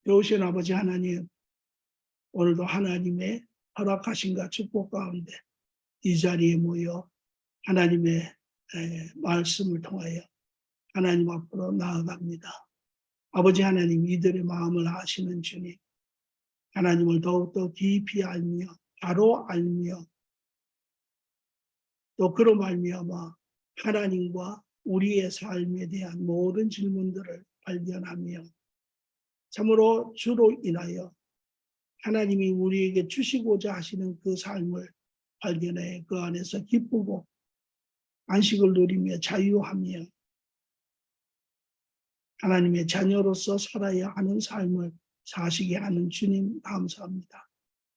좋으신 아버지 하나님, 오늘도 하나님의 허락하심과 축복 가운데 이 자리에 모여 하나님의 말씀을 통하여 하나님 앞으로 나아갑니다. 아버지 하나님, 이들의 마음을 아시는 주님, 하나님을 더욱더 깊이 알며 바로 알며 또 그로 말미암아 하나님과 우리의 삶에 대한 모든 질문들을 발견하며 참으로 주로 인하여 하나님이 우리에게 주시고자 하시는 그 삶을 발견해 그 안에서 기쁘고 안식을 누리며 자유하며 하나님의 자녀로서 살아야 하는 삶을 사시게 하는 주님 감사합니다.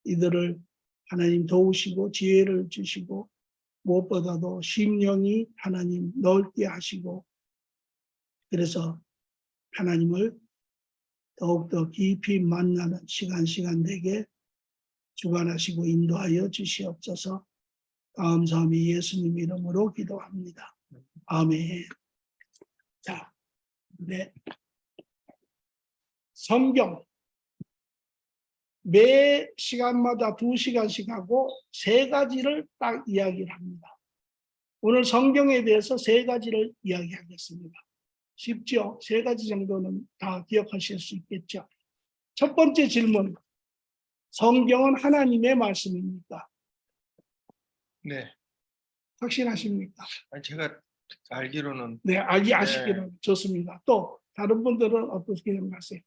이들을 하나님 도우시고 지혜를 주시고 무엇보다도 심령이 하나님 넓게 하시고 그래서 하나님을 더욱더 깊이 만나는 시간 되게 주관하시고 인도하여 주시옵소서. 감사하며 예수님 이름으로 기도합니다. 아멘. 자, 네. 성경 매 시간마다 2시간씩 하고 3가지를 딱 이야기를 합니다. 오늘 성경에 대해서 3가지를 이야기하겠습니다. 쉽죠? 3가지 정도는 다 기억하실 수 있겠죠? 첫 번째 질문, 성경은 하나님의 말씀입니까? 네. 확신하십니까? 아니, 제가 알기로는. 네, 아시기로는 좋습니다. 또 다른 분들은 어떻게 생각하세요?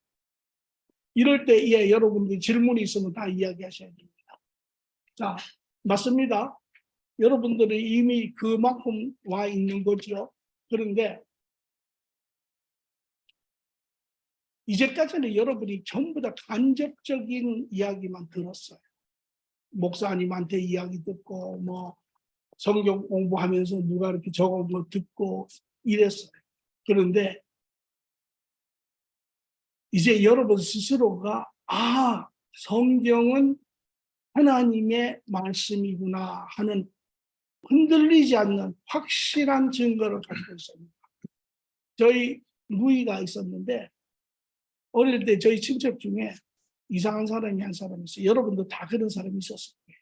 이럴 때 여러분들이 질문이 있으면 다 이야기하셔야 됩니다. 자, 맞습니다. 여러분들이 이미 그만큼 와 있는 거죠. 그런데 이제까지는 여러분이 전부 다 간접적인 이야기만 들었어요. 목사님한테 이야기 듣고 뭐 성경 공부하면서 누가 이렇게 적은 거 듣고 이랬어요. 그런데 이제 여러분 스스로가 성경은 하나님의 말씀이구나 하는 흔들리지 않는 확실한 증거를 가지고 있습니다. 저희 누이가 있었는데 어릴 때 저희 친척 중에 이상한 사람이 한 사람이 있어요. 여러분도 다 그런 사람이 있었을 거예요.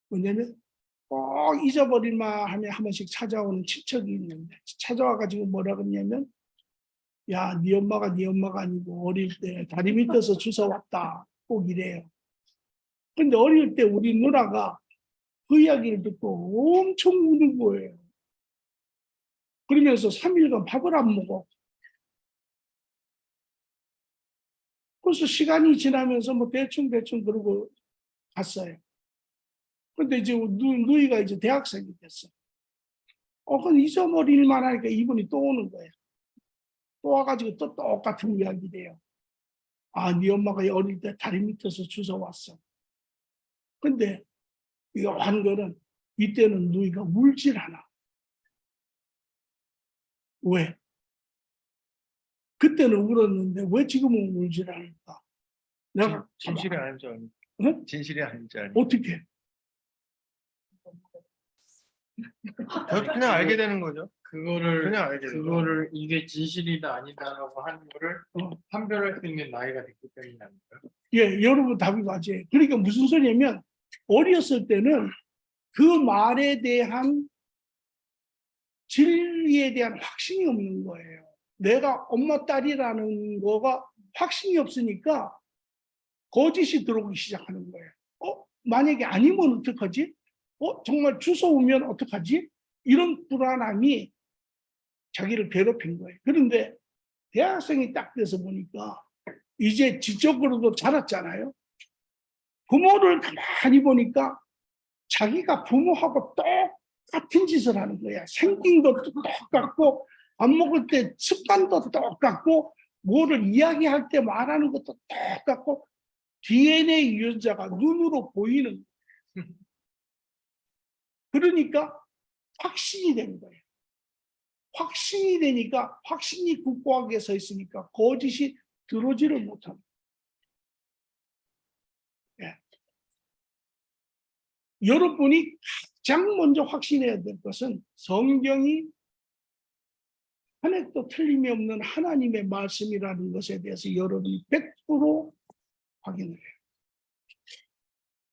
뭐냐면 꼭 잊어버릴만 하면 한 번씩 찾아오는 친척이 있는데 찾아와가지고 뭐라 그러냐면 야, 네 엄마가 네 엄마가 아니고 어릴 때 다리 밑에서 주워왔다. 꼭 이래요. 근데 어릴 때 우리 누나가 그 이야기를 듣고 엄청 우는 거예요. 그러면서 3일간 밥을 안 먹어. 그래서 시간이 지나면서 뭐 대충 그러고 갔어요. 근데 이제 누이가 이제 대학생이 됐어. 그건 잊어버릴 만하니까 이분이 또 오는 거예요. 또 와가지고 또 똑같은 이야기 돼요. 네 엄마가 어릴 때 다리 밑에서 주워왔어. 근데 이거 한 거는 이때는 누이가 울질 않아. 왜? 그때는 울었는데 왜 지금은 울질 않을까? 내가 진실이 아닌지 아니고. 응? 진실이 아닌지 아니고. 어떻게? 저도 그냥 알게 되는 거죠. 그거를 그냥 알게 되죠. 그거를 이게 진실이다 아니다라고 하는 거를 판별할 수 있는 나이가 됐기 때문이 아닐까요? 예, 여러분 답이 맞아요. 그러니까 무슨 소리냐면 어렸을 때는 그 말에 대한 진리에 대한 확신이 없는 거예요. 내가 엄마 딸이라는 거가 확신이 없으니까 거짓이 들어오기 시작하는 거예요. 만약에 아니면 어떡하지? 정말 주워오면 어떡하지? 이런 불안함이 자기를 괴롭힌 거예요. 그런데 대학생이 딱 돼서 보니까 이제 지적으로도 자랐잖아요. 부모를 가만히 보니까 자기가 부모하고 똑같은 짓을 하는 거야. 생긴 것도 똑같고 밥 먹을 때 습관도 똑같고 뭐를 이야기할 때 말하는 것도 똑같고 DNA 유전자가 눈으로 보이는 거예요. 그러니까 확신이 된 거예요. 확신이 되니까 확신이 굳고하게 서 있으니까 거짓이 들어오지를 못합니다. 예. 여러분이 가장 먼저 확신해야 될 것은 성경이 하나도 틀림이 없는 하나님의 말씀이라는 것에 대해서 여러분이 100% 확인을 해요.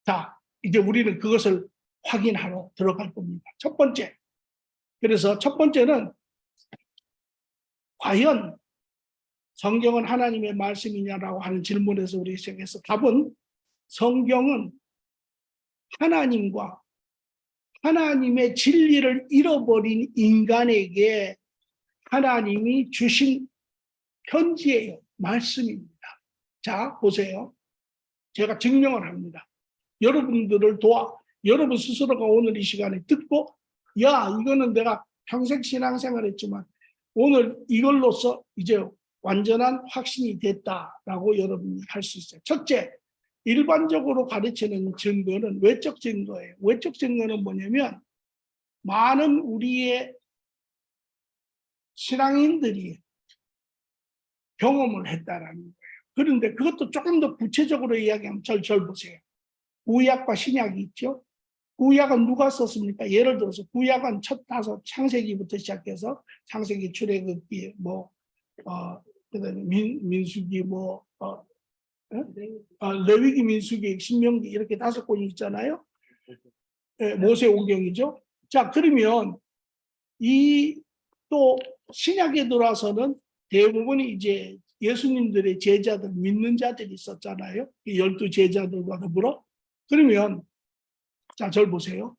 자, 이제 우리는 그것을 확인하러 들어갈 겁니다. 첫 번째. 그래서 첫 번째는 과연 성경은 하나님의 말씀이냐라고 하는 질문에서 우리 시작해서 답은 성경은 하나님과 하나님의 진리를 잃어버린 인간에게 하나님이 주신 편지예요. 말씀입니다. 자, 보세요. 제가 증명을 합니다. 여러분들을 여러분 스스로가 오늘 이 시간에 듣고, 야, 이거는 내가 평생 신앙생활 했지만 오늘 이걸로써 이제 완전한 확신이 됐다라고 여러분이 할 수 있어요. 첫째, 일반적으로 가르치는 증거는 외적 증거예요. 외적 증거는 뭐냐면 많은 우리의 신앙인들이 경험을 했다라는 거예요. 그런데 그것도 조금 더 구체적으로 이야기하면 절 보세요. 구약과 신약이 있죠. 구약은 누가 썼습니까? 예를 들어서 구약은 첫 다섯 창세기부터 시작해서 창세기, 출애굽기, 그다음에 민수기, 레위기, 민수기, 신명기 이렇게 5권이 있잖아요. 네, 모세오경이죠. 자, 그러면 이 또 신약에 들어와서는 대부분이 이제 예수님들의 제자들, 믿는 자들이 있었잖아요. 12 제자들과 더불어. 그러면 자, 절 보세요.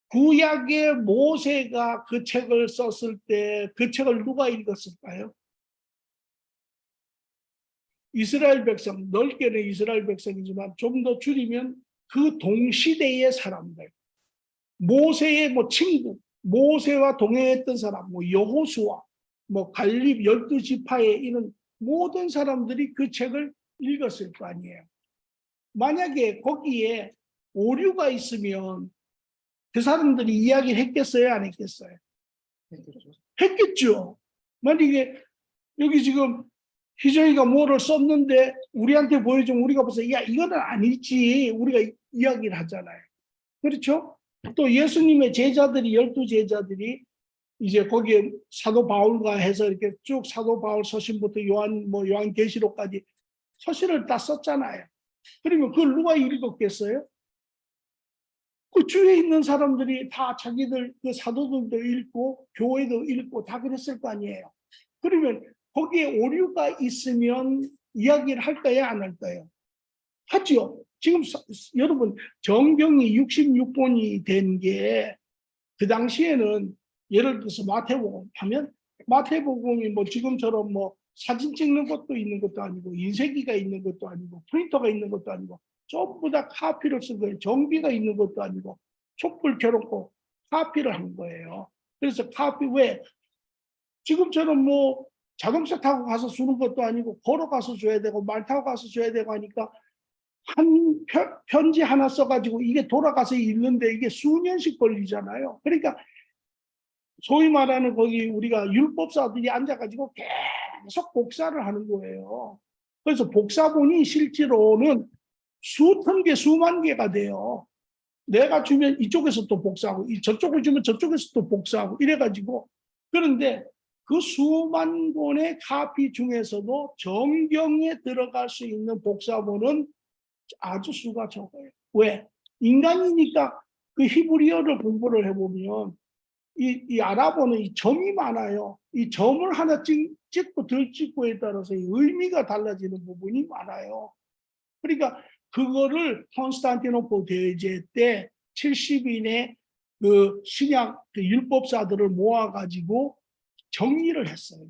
구약의 모세가 그 책을 썼을 때 그 책을 누가 읽었을까요? 이스라엘 백성, 넓게는 이스라엘 백성이지만 좀 더 줄이면 그 동시대의 사람들, 모세의 친구, 모세와 동행했던 사람, 여호수아, 갈렙 12지파의 이런 모든 사람들이 그 책을 읽었을 거 아니에요. 만약에 거기에 오류가 있으면 그 사람들이 이야기를 했겠어요? 안 했겠어요? 했겠죠. 만약에 여기 지금 희정이가 뭐를 썼는데 우리한테 보여주면 우리가 벌써 야 이거는 아니지 우리가 이야기를 하잖아요. 그렇죠? 또 예수님의 제자들이 12 제자들이 이제 거기에 사도 바울과 해서 이렇게 쭉 사도 바울 서신부터 요한계시록까지 서신을 다 썼잖아요. 그러면 그걸 누가 읽었겠어요? 그 주위에 있는 사람들이 다 자기들 그 사도들도 읽고 교회도 읽고 다 그랬을 거 아니에요. 그러면 거기에 오류가 있으면 이야기를 할까요? 안 할까요? 하죠. 지금 여러분 정경이 66권이 된 게 그 당시에는 예를 들어서 마태복음 하면 마태복음이 지금처럼 사진 찍는 것도 있는 것도 아니고 인쇄기가 있는 것도 아니고 프린터가 있는 것도 아니고 전부 다 카피를 쓴 거예요. 정비가 있는 것도 아니고 촛불 켜놓고 카피를 한 거예요. 그래서 카피 왜 지금처럼 자동차 타고 가서 주는 것도 아니고 걸어가서 줘야 되고 말 타고 가서 줘야 되고 하니까 한 편지 하나 써가지고 이게 돌아가서 읽는데 이게 수년씩 걸리잖아요. 그러니까 소위 말하는 거기 우리가 율법사들이 앉아가지고 계속 복사를 하는 거예요. 그래서 복사본이 실제로는 수천 개, 수만 개가 돼요. 내가 주면 이쪽에서 또 복사하고 저쪽을 주면 저쪽에서 또 복사하고 이래가지고 그런데 그 수만 권의 카피 중에서도 정경에 들어갈 수 있는 복사본은 아주 수가 적어요. 왜? 인간이니까 그 히브리어를 공부를 해보면 이 아랍어는 이 점이 많아요. 이 점을 하나 찍고 덜 찍고에 따라서 의미가 달라지는 부분이 많아요. 그러니까 그거를 콘스탄티노플 대제 때 70인의 그 신약 그 율법사들을 모아가지고 정리를 했어요.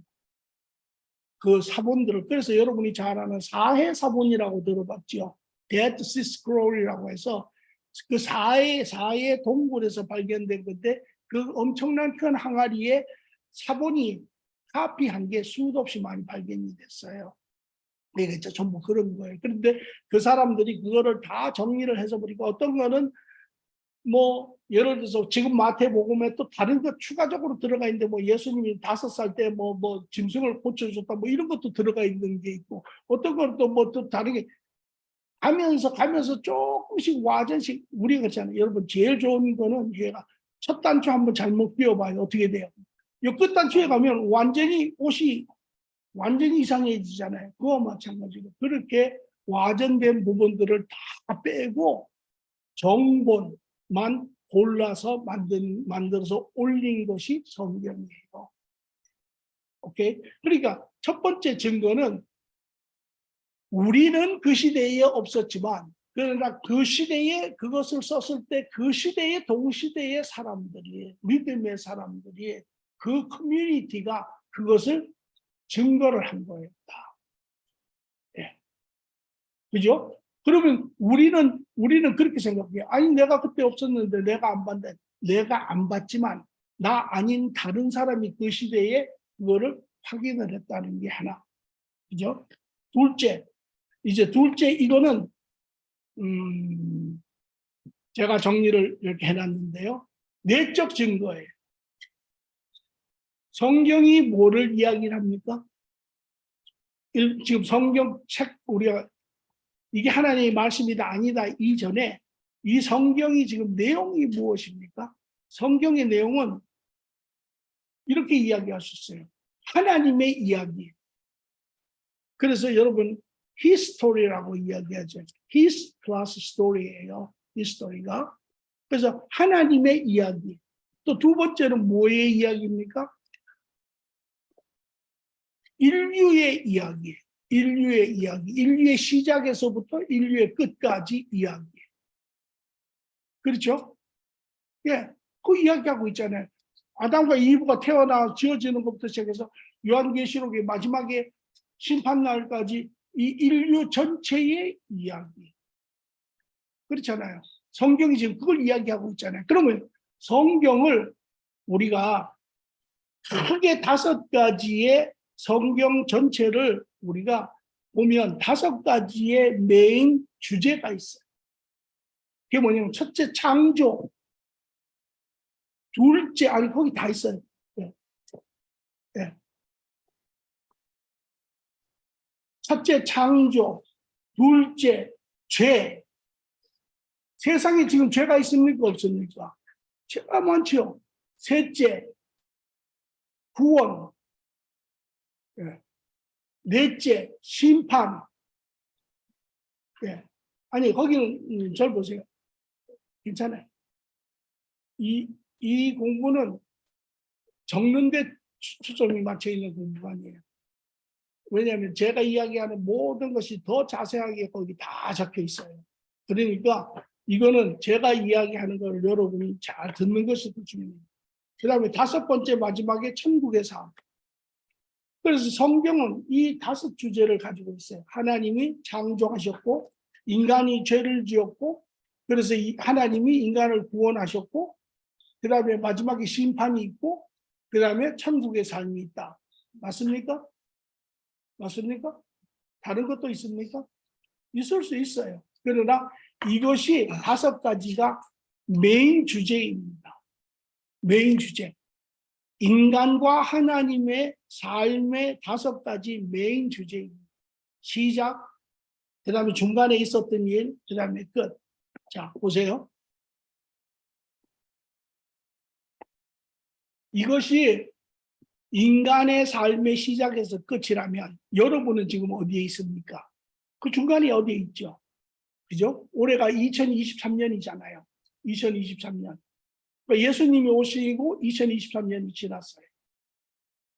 그 사본들을. 그래서 여러분이 잘 아는 사해 사본이라고 들어봤죠. Dead Sea Scroll이라고 해서 그 사해 동굴에서 발견된 건데 그 엄청난 큰 항아리에 사본이 카피한 게 수도 없이 많이 발견이 됐어요. 이게 전부 그런 거예요. 그런데 그 사람들이 그거를 다 정리를 해서 보니까 어떤 거는 예를 들어서 지금 마태복음에 또 다른 거 추가적으로 들어가 있는데 예수님이 5살 때 짐승을 고쳐줬다 이런 것도 들어가 있는 게 있고 어떤 거는 또 다르게 가면서 조금씩 와전씩 우리가 그렇잖아요. 여러분 제일 좋은 거는 얘가 첫 단추 한번 잘못 끼워봐요. 어떻게 돼요? 이 끝 단추에 가면 완전히 옷이 완전히 이상해지잖아요. 그와 마찬가지로 그렇게 와전된 부분들을 다 빼고 정본만 골라서 만들어서 올린 것이 성경이에요. 오케이? 그러니까 첫 번째 증거는 우리는 그 시대에 없었지만 그러나 그 시대에 그것을 썼을 때 그 시대의 동시대의 사람들이 믿음의 사람들이 그 커뮤니티가 그것을 증거를 한 거예요. 다. 예. 그죠? 그러면 우리는 그렇게 생각해요. 아니 내가 그때 없었는데 내가 안 봤는데 내가 안 봤지만 나 아닌 다른 사람이 그 시대에 그거를 확인을 했다는 게 하나. 그죠? 둘째 이거는 제가 정리를 이렇게 해놨는데요. 내적 증거예요. 성경이 뭐를 이야기를 합니까? 지금 성경책 우리가 이게 하나님의 말씀이다 아니다 이전에 이 성경이 지금 내용이 무엇입니까? 성경의 내용은 이렇게 이야기할 수 있어요. 하나님의 이야기. 그래서 여러분 히스토리라고 이야기하죠. His plus story예요. 히스토리가. 그래서 하나님의 이야기. 또 두 번째는 뭐의 이야기입니까? 인류의 이야기. 인류의 이야기. 인류의 시작에서부터 인류의 끝까지 이야기. 그렇죠? 예. 그 이야기하고 있잖아요. 아담과 이브가 태어나 지어지는 것부터 시작해서 요한계시록의 마지막에 심판날까지 이 인류 전체의 이야기. 그렇잖아요. 성경이 지금 그걸 이야기하고 있잖아요. 그러면 성경을 우리가 크게 5가지의 성경 전체를 우리가 보면 5가지의 메인 주제가 있어요. 그게 뭐냐면 첫째 창조, 둘째 아니 거기 다 있어요. 네. 네. 첫째 창조, 둘째 죄. 세상에 지금 죄가 있습니까 없습니까? 죄가 많죠. 셋째 구원, 네. 넷째 심판. 네. 아니 거기는 절 보세요. 괜찮아요. 이 공부는 적는데 초점이 맞춰 있는 공부가 아니에요. 왜냐하면 제가 이야기하는 모든 것이 더 자세하게 거기 다 적혀 있어요. 그러니까 이거는 제가 이야기하는 걸 여러분이 잘 듣는 것이 더 중요해요. 그 다음에 5번째 마지막에 천국의 삶. 그래서 성경은 이 5 주제를 가지고 있어요. 하나님이 창조하셨고 인간이 죄를 지었고 그래서 하나님이 인간을 구원하셨고 그 다음에 마지막에 심판이 있고 그 다음에 천국의 삶이 있다. 맞습니까? 맞습니까? 다른 것도 있습니까? 있을 수 있어요. 그러나 이것이 5가지가 메인 주제입니다. 메인 주제. 인간과 하나님의 삶의 5가지 메인 주제입니다. 시작, 그 다음에 중간에 있었던 일, 그 다음에 끝. 자, 보세요. 이것이 인간의 삶의 시작에서 끝이라면 여러분은 지금 어디에 있습니까? 그 중간에 어디에 있죠? 그죠? 올해가 2023년이잖아요. 2023년. 그러니까 예수님이 오시고 2023년이 지났어요.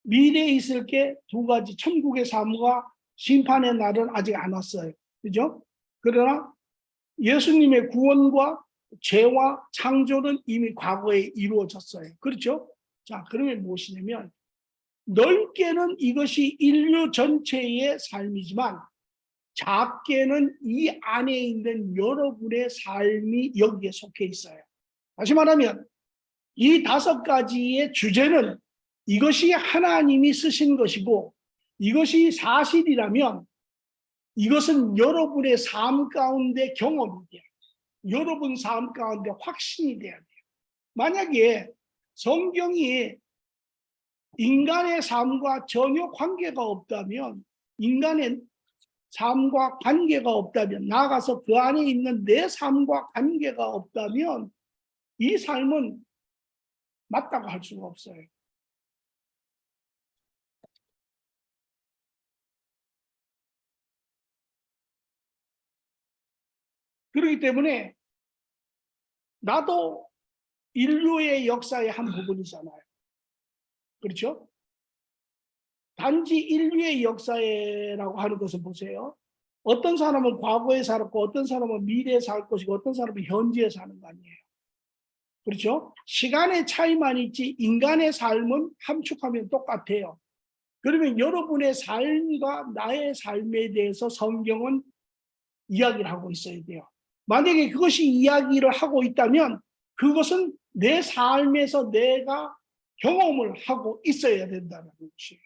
미래에 있을 게 2가지, 천국의 삶과 심판의 날은 아직 안 왔어요. 그죠? 그러나 예수님의 구원과 죄와 창조는 이미 과거에 이루어졌어요. 그렇죠? 자, 그러면 무엇이냐면 넓게는 이것이 인류 전체의 삶이지만 작게는 이 안에 있는 여러분의 삶이 여기에 속해 있어요. 다시 말하면 이 5가지의 주제는 이것이 하나님이 쓰신 것이고 이것이 사실이라면 이것은 여러분의 삶 가운데 경험이 돼요. 여러분 삶 가운데 확신이 돼야 돼요. 만약에 성경이 인간의 삶과 전혀 관계가 없다면 인간의 삶과 관계가 없다면 나아가서 그 안에 있는 내 삶과 관계가 없다면 이 삶은 맞다고 할 수가 없어요. 그렇기 때문에 나도 인류의 역사의 한 부분이잖아요. 그렇죠? 단지 인류의 역사라고 하는 것은 보세요. 어떤 사람은 과거에 살았고 어떤 사람은 미래에 살 것이고 어떤 사람은 현재에 사는 거 아니에요. 그렇죠? 시간의 차이만 있지 인간의 삶은 함축하면 똑같아요. 그러면 여러분의 삶과 나의 삶에 대해서 성경은 이야기를 하고 있어야 돼요. 만약에 그것이 이야기를 하고 있다면 그것은 내 삶에서 내가 경험을 하고 있어야 된다는 것이에요.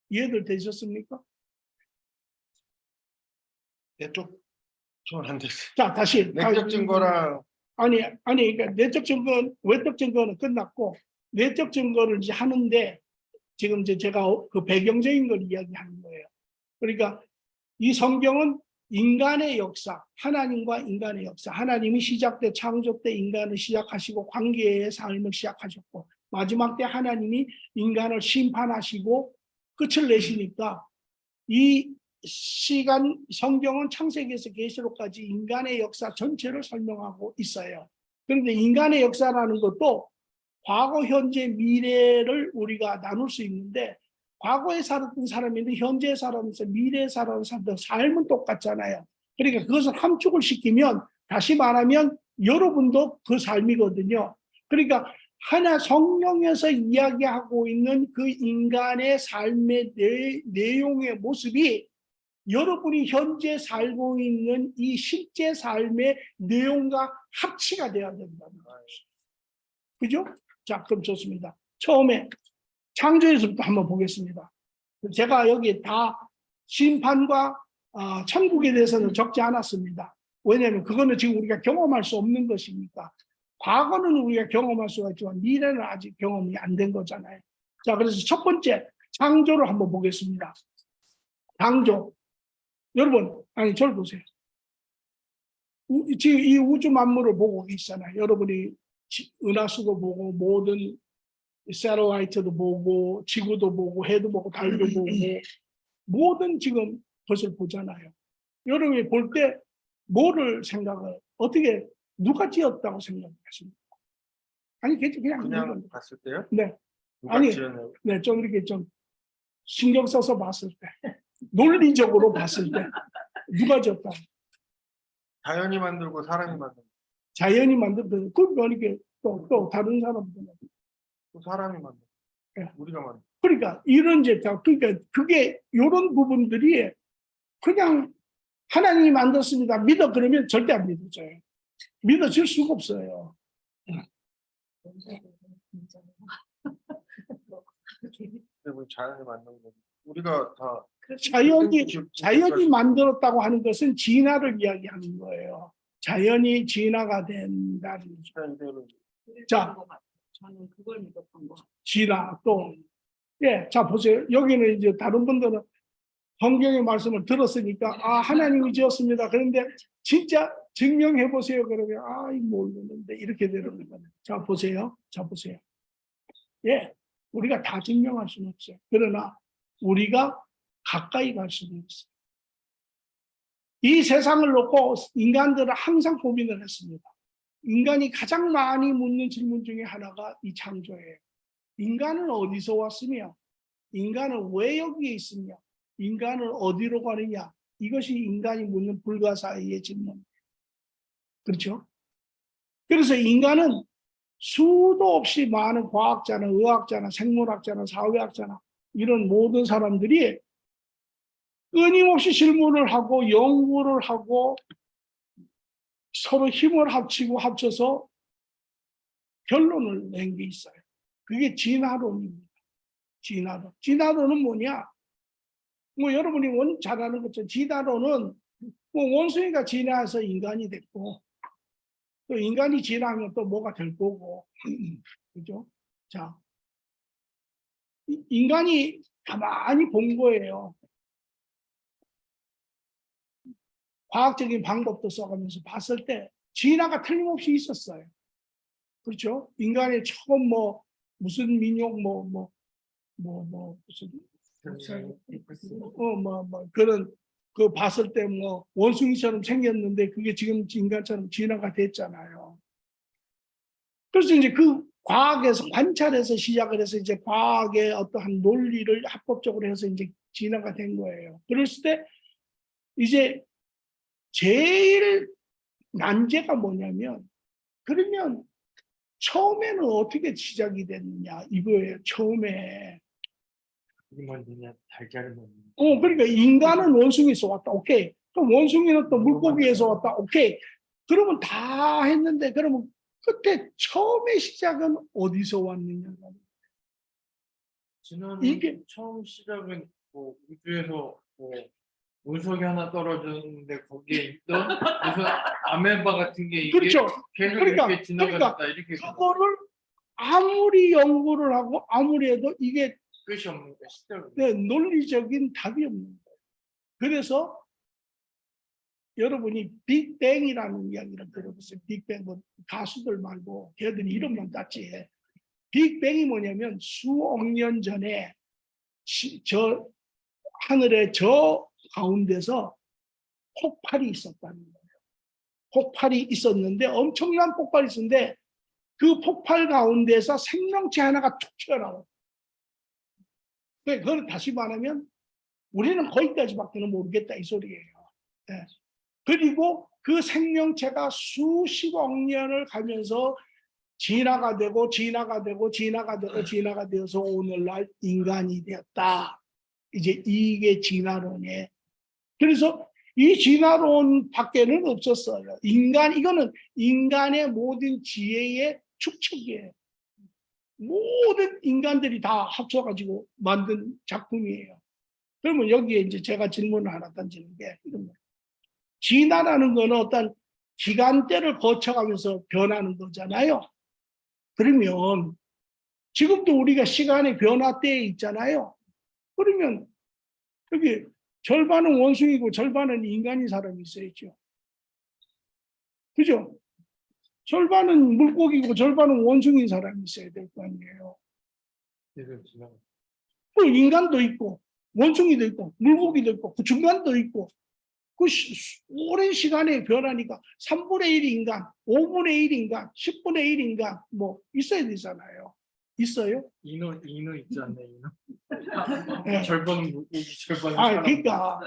이해들 되셨습니까? 내쪽 저는 안 됐어요. 자, 다시. 내적 증거랑 아니, 그러니까 내적 증거, 외적 증거는 끝났고, 내적 증거를 이제 하는데, 지금 이제 제가 그 배경적인 걸 이야기하는 거예요. 그러니까 이 성경은 인간의 역사, 하나님과 인간의 역사, 하나님이 시작 때 창조 때 인간을 시작하시고 관계의 삶을 시작하셨고 마지막 때 하나님이 인간을 심판하시고 끝을 내시니까 이 시간 성경은 창세기에서 계시록까지 인간의 역사 전체를 설명하고 있어요. 그런데 인간의 역사라는 것도 과거, 현재, 미래를 우리가 나눌 수 있는데 과거에 살았던 사람인데 현재에 살아면서 미래에 살아온 사람들 삶은 똑같잖아요. 그러니까 그것을 함축을 시키면 다시 말하면 여러분도 그 삶이거든요. 그러니까 하나 성령에서 이야기하고 있는 그 인간의 삶의 내용의 모습이 여러분이 현재 살고 있는 이 실제 삶의 내용과 합치가 돼야 된다는 거죠. 그죠? 자, 그럼 좋습니다. 처음에 창조에서부터 한번 보겠습니다. 제가 여기 다 심판과 천국에 대해서는 적지 않았습니다. 왜냐하면 그거는 지금 우리가 경험할 수 없는 것이니까. 과거는 우리가 경험할 수가 있지만 미래는 아직 경험이 안 된 거잖아요. 자, 그래서 첫 번째 창조를 한번 보겠습니다. 창조. 여러분, 아니 저를 보세요. 지금 이 우주 만물을 보고 계시잖아요. 여러분이 은하수도 보고 모든 세러라이트도 보고 지구도 보고 해도 보고 달도 보고 모든 지금 것을 보잖아요. 여러분이 볼 때 뭐를 생각을 어떻게 누가 지었다고 생각하십니까? 아니 그냥 봤을 때요? 네. 누가 아니, 지었나요? 네, 좀 이렇게 좀 신경 써서 봤을 때 논리적으로 봤을 때 누가 지었다? 자연이 만들고 사람이 만들고 자연이 만들든 그러니까 이렇게 또 다른 사람들은 또 사람이 만들고 예. 우리가 만들고 그러니까 이런 이제 그러니까 그게 이런 부분들이 그냥 하나님이 만들었습니다. 믿어 그러면 절대 안 믿어져요. 믿어질 수가 없어요. 그리고 자연이 만든 거 우리가 다 자연이 만들었다고 하는 것은 진화를 이야기하는 거예요. 자연이 진화가 된다는 거죠. 자, 저는 그걸 믿었던 거. 진화 또 예, 자 보세요. 여기는 이제 다른 분들은 성경의 말씀을 들었으니까 하나님이 지었습니다. 그런데 진짜 증명해 보세요. 그러면 모르는데 이렇게 되는 거예요. 자 보세요. 예, 우리가 다 증명할 수는 없어요. 그러나 우리가 가까이 갈 수는 있어요. 이 세상을 놓고 인간들은 항상 고민을 했습니다. 인간이 가장 많이 묻는 질문 중에 하나가 이 창조예요. 인간은 어디서 왔으며 인간은 왜 여기에 있으며 인간은 어디로 가느냐 이것이 인간이 묻는 불가사의의 질문. 그렇죠? 그래서 인간은 수도 없이 많은 과학자나 의학자나 생물학자나 사회학자나 이런 모든 사람들이 끊임없이 질문을 하고 연구를 하고 서로 힘을 합쳐서 결론을 낸 게 있어요. 그게 진화론입니다. 진화론. 진화론은 뭐냐? 여러분이 잘 아는 것처럼 진화론은 원숭이가 진화해서 인간이 됐고 또 인간이 진화하면 또 뭐가 될 거고 그죠? 자, 인간이 가만히 본 거예요. 과학적인 방법도 써가면서 봤을 때 진화가 틀림없이 있었어요. 그렇죠? 인간의 처음 무슨 민족 무슨 그런 그 봤을 때 뭐 원숭이처럼 생겼는데 그게 지금 인간처럼 진화가 됐잖아요. 그래서 이제 그 과학에서 관찰해서 시작을 해서 이제 과학의 어떠한 논리를 합법적으로 해서 이제 진화가 된 거예요. 그랬을 때 이제 제일 난제가 뭐냐면 그러면 처음에는 어떻게 시작이 됐느냐 이거예요. 처음에. 이 먼저냐 달걀이 먼저. 그러니까 인간은 원숭이에서 왔다. 오케이. 그럼 원숭이는 또 물고기에서 왔다. 오케이. 그러면 다 했는데 그러면 그때 처음에 시작은 어디서 왔느냐. 지난 이게- 처음 시작은 뭐 우주에서 뭐 운석이 하나 떨어졌는데 거기에 있던 무슨 아메바 같은 게 이게 그렇죠. 계속 그러니까- 이렇게 지나갔다 이렇게 그거를 아무리 연구를 하고 아무리 해도 이게 끝이 없는 거야 시작은. 논리적인 답이 없는 거예요. 그래서 여러분이 빅뱅이라는 이야기를 들어보세요. 빅뱅 뭐 가수들 말고 걔들이 이름만 땄지. 빅뱅이 뭐냐면 수억 년 전에 저 하늘의 저 가운데서 폭발이 있었다는 거예요. 폭발이 있었는데 엄청난 폭발이 있었는데 그 폭발 가운데서 생명체 하나가 툭 튀어나와요. 그걸 다시 말하면 우리는 거기까지밖에는 모르겠다 이 소리예요. 네. 그리고 그 생명체가 수십억 년을 가면서 진화가 되고 진화가 되고 진화가 되고 진화가 되어서 오늘날 인간이 되었다. 이제 이게 진화론이에요. 그래서 이 진화론 밖에는 없었어요. 이거는 인간의 모든 지혜의 축적이에요. 모든 인간들이 다 합쳐가지고 만든 작품이에요. 그러면 여기에 이제 제가 질문을 하나 던지는 게 이런 거예요. 진화라는 거는 어떤 기간대를 거쳐가면서 변하는 거잖아요. 그러면 지금도 우리가 시간의 변화 때에 있잖아요. 그러면 여기 절반은 원숭이고 절반은 인간인 사람이 있어야죠. 그죠? 절반은 물고기고 절반은 원숭이인 사람이 있어야 될 거 아니에요. 계속 지나가. 또 인간도 있고 원숭이도 있고 물고기도 있고 그 중간도 있고 그 오랜 시간에 변하니까 3분의 1 인간, 5분의 1 인간, 10분의 1 인간 뭐 있어야 되잖아요. 있어요? 인어 있지 않나 인어? 네. 절반은 물고기 절반은 아, 사람. 그러니까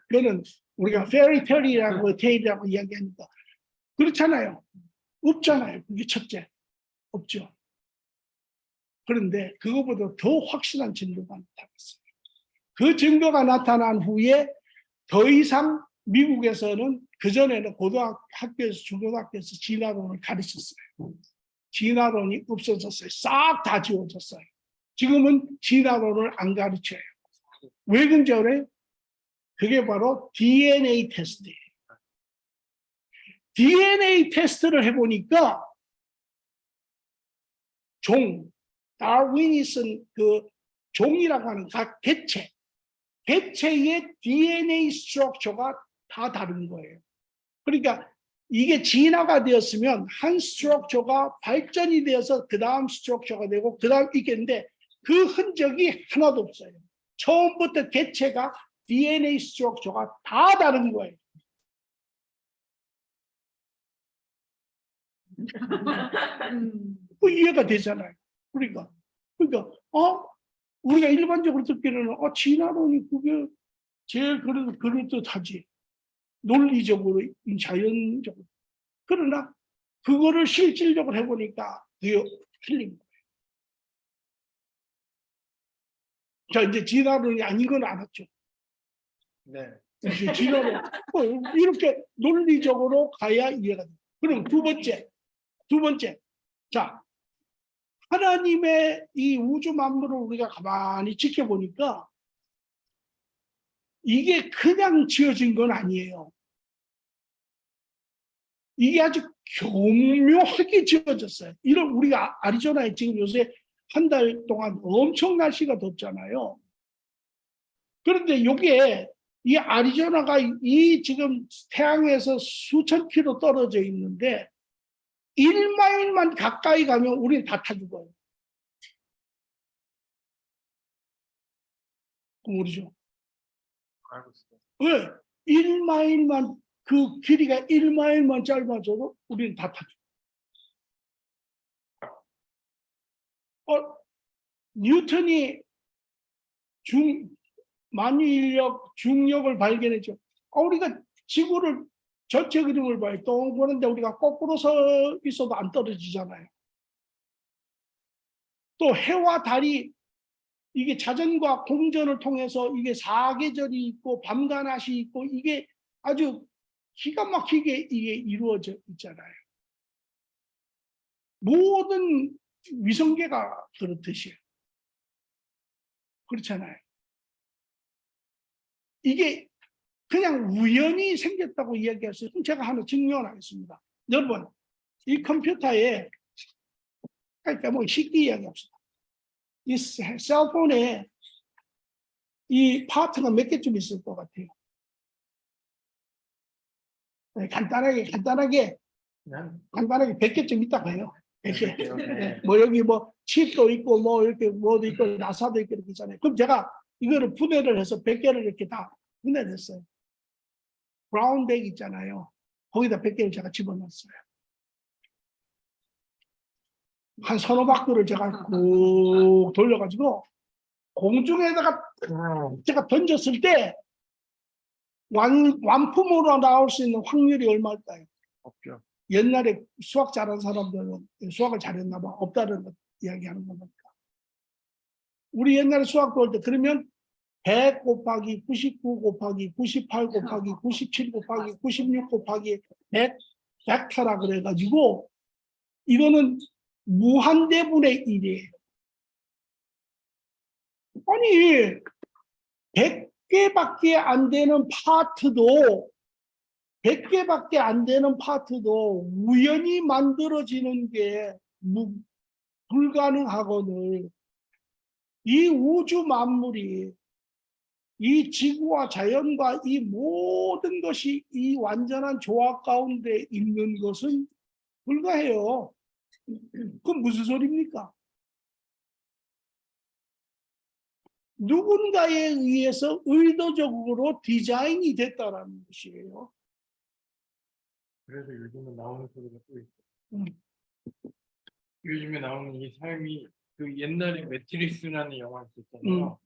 그거는 우리가 페리테리라고 테일이라고 이야기하니까 그렇잖아요. 없잖아요. 그게 첫째. 없죠. 그런데 그거보다 더 확실한 증거가 나타났어요. 그 증거가 나타난 후에 더 이상 미국에서는 그전에는 고등학교에서 중고등학교에서 진화론을 가르쳤어요. 진화론이 없어졌어요. 싹 다 지워졌어요. 지금은 진화론을 안 가르쳐요. 왜 그런지 알아요? 그게 바로 DNA 테스트예요. DNA 테스트를 해보니까 다윈이 쓴 그 종이라고 하는 각 개체의 DNA 스트럭처가 다 다른 거예요. 그러니까 이게 진화가 되었으면 한 스트럭처가 발전이 되어서 그 다음 스트럭처가 되고 그 다음 있겠는데 그 흔적이 하나도 없어요. 처음부터 개체가 DNA 스트럭처가 다 다른 거예요. 그 이해가 되잖아요. 그러니까 우리가 일반적으로 듣기로는 진화론이 그게 제일 그래도 그럴듯하지. 논리적으로, 자연적으로. 그러나 그거를 실질적으로 해보니까 그게 틀린 거예요. 자, 이제 진화론이 아닌 건 알았죠. 네. 이제 진화론 이렇게 논리적으로 가야 이해가 돼요. 그럼 두 번째. 자, 하나님의 이 우주 만물을 우리가 가만히 지켜보니까 이게 그냥 지어진 건 아니에요. 이게 아주 교묘하게 지어졌어요. 이런 우리가 아리조나에 지금 요새 한 달 동안 엄청 날씨가 덥잖아요. 그런데 이게 이 아리조나가 이 지금 태양에서 수천 킬로 떨어져 있는데 1마일만 가까이 가면 우리는 다 타 죽어요. 모르죠. 알고 있어요. 왜? 1마일만 그 길이가 1마일만 짧아져도 우리는 다 타죠. 뉴턴이 만유인력, 중력을 발견했죠. 우리가 지구를 전체 그림을 봐요. 동그란데 우리가 거꾸로 서 있어도 안 떨어지잖아요. 또 해와 달이 이게 자전과 공전을 통해서 이게 사계절이 있고 밤과 낮이 있고 이게 아주 기가 막히게 이게 이루어져 있잖아요. 모든 위성계가 그렇듯이 그렇잖아요. 이게 그냥 우연히 생겼다고 이야기할 수 있으면 제가 하나 증명을 하겠습니다. 여러분, 이 컴퓨터에 그러니까 뭐 쉽게 이야기합시다. 이 셀폰에 이 파트가 몇 개쯤 있을 것 같아요. 네, 간단하게 그냥 100개쯤 있다고 해요. 100개. 네. 뭐 여기 뭐 칩도 있고 뭐 이렇게 뭐도 있고 나사도 있고 이렇게 있잖아요. 그럼 제가 이거를 분해를 해서 100개를 이렇게 다 분해를 했어요. 브라운백 있잖아요. 거기다 100개를 제가 집어넣었어요. 한 서너 바퀴를 제가 꾹 돌려가지고 공중에다가 제가 던졌을 때 완품으로 나올 수 있는 확률이 얼마일까요? 없죠. 옛날에 수학 잘하는 사람들은 수학을 잘했나 봐. 없다는 이야기하는 겁니까? 우리 옛날에 수학 배울 때 그러면 100 곱하기 99 곱하기 98 곱하기 97 곱하기 96 곱하기 100 벡터라 그래가지고 이거는 무한대분의 1이에요. 아니 100개밖에 안 되는 파트도 100개밖에 안 되는 파트도 우연히 만들어지는 게 불가능하거늘 이 우주 만물이 이 지구와 자연과 이 모든 것이 이 완전한 조화 가운데 있는 것은 불가해요. 그건 무슨 소리입니까? 누군가에 의해서 의도적으로 디자인이 됐다라는 것이에요. 그래서 요즘에 나오는 소리가 또 있어. 음. 요즘에 나오는 이 삶이 그 옛날에 매트릭스라는 영화 있었잖아요.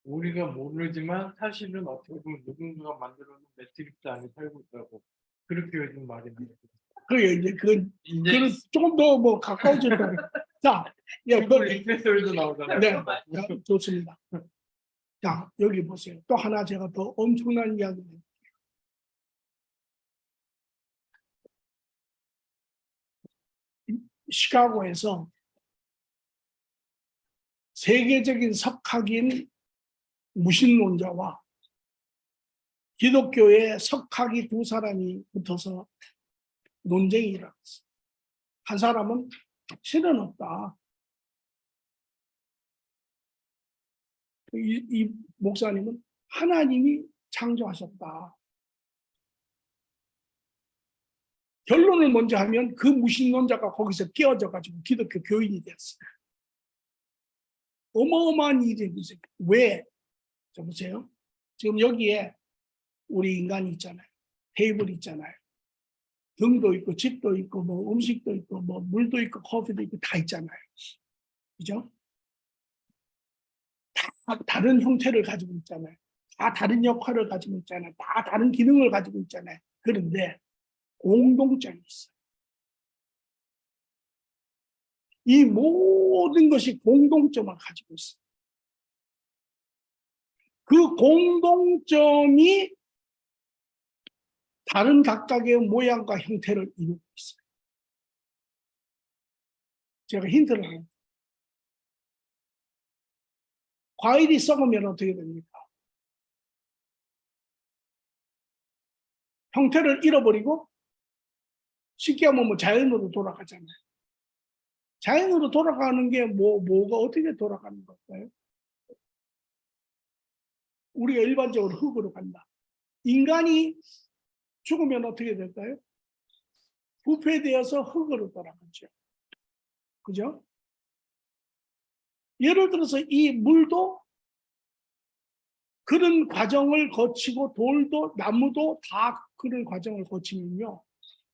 우리가 모르지만 사실은 어떻게 보면 누군가가 만들어놓은 매트릭스 안에 살고 있다고 그렇게 요즘 말이 나요. 그게 이제 그건 이제 조금 더 뭐 가까워질 거예요. 자, 예, 그 리플레설도 나오잖아요. 네, 좋습니다. 자, 여기 보세요. 또 하나 제가 더 엄청난 이야기를 시카고에서 세계적인 석학인 무신론자와 기독교의 석학이 두 사람이 붙어서 논쟁이 일어났어요. 한 사람은 신은 없다. 이 목사님은 하나님이 창조하셨다. 결론을 먼저 하면 그 무신론자가 거기서 끼어져 가지고 기독교 교인이 됐어요. 어마어마한 일이 있어요. 왜? 자 보세요. 지금 여기에 우리 인간이 있잖아요. 테이블 있잖아요. 등도 있고 집도 있고 뭐 음식도 있고 뭐 물도 있고 커피도 있고 다 있잖아요. 그죠? 다 다른 형태를 가지고 있잖아요. 다 다른 역할을 가지고 있잖아요. 다 다른 기능을 가지고 있잖아요. 그런데 공동점이 있어요. 이 모든 것이 공동점을 가지고 있어요. 그 공동점이 다른 각각의 모양과 형태를 이루고 있어요. 제가 힌트를 합니다. 과일이 썩으면 어떻게 됩니까? 형태를 잃어버리고 쉽게 하면 뭐 자연으로 돌아가잖아요. 자연으로 돌아가는 게 뭐가 어떻게 돌아가는 걸까요? 우리가 일반적으로 흙으로 간다. 인간이 죽으면 어떻게 될까요? 부패되어서 흙으로 돌아가죠. 그죠? 예를 들어서 이 물도 그런 과정을 거치고 돌도 나무도 다 그런 과정을 거치면요.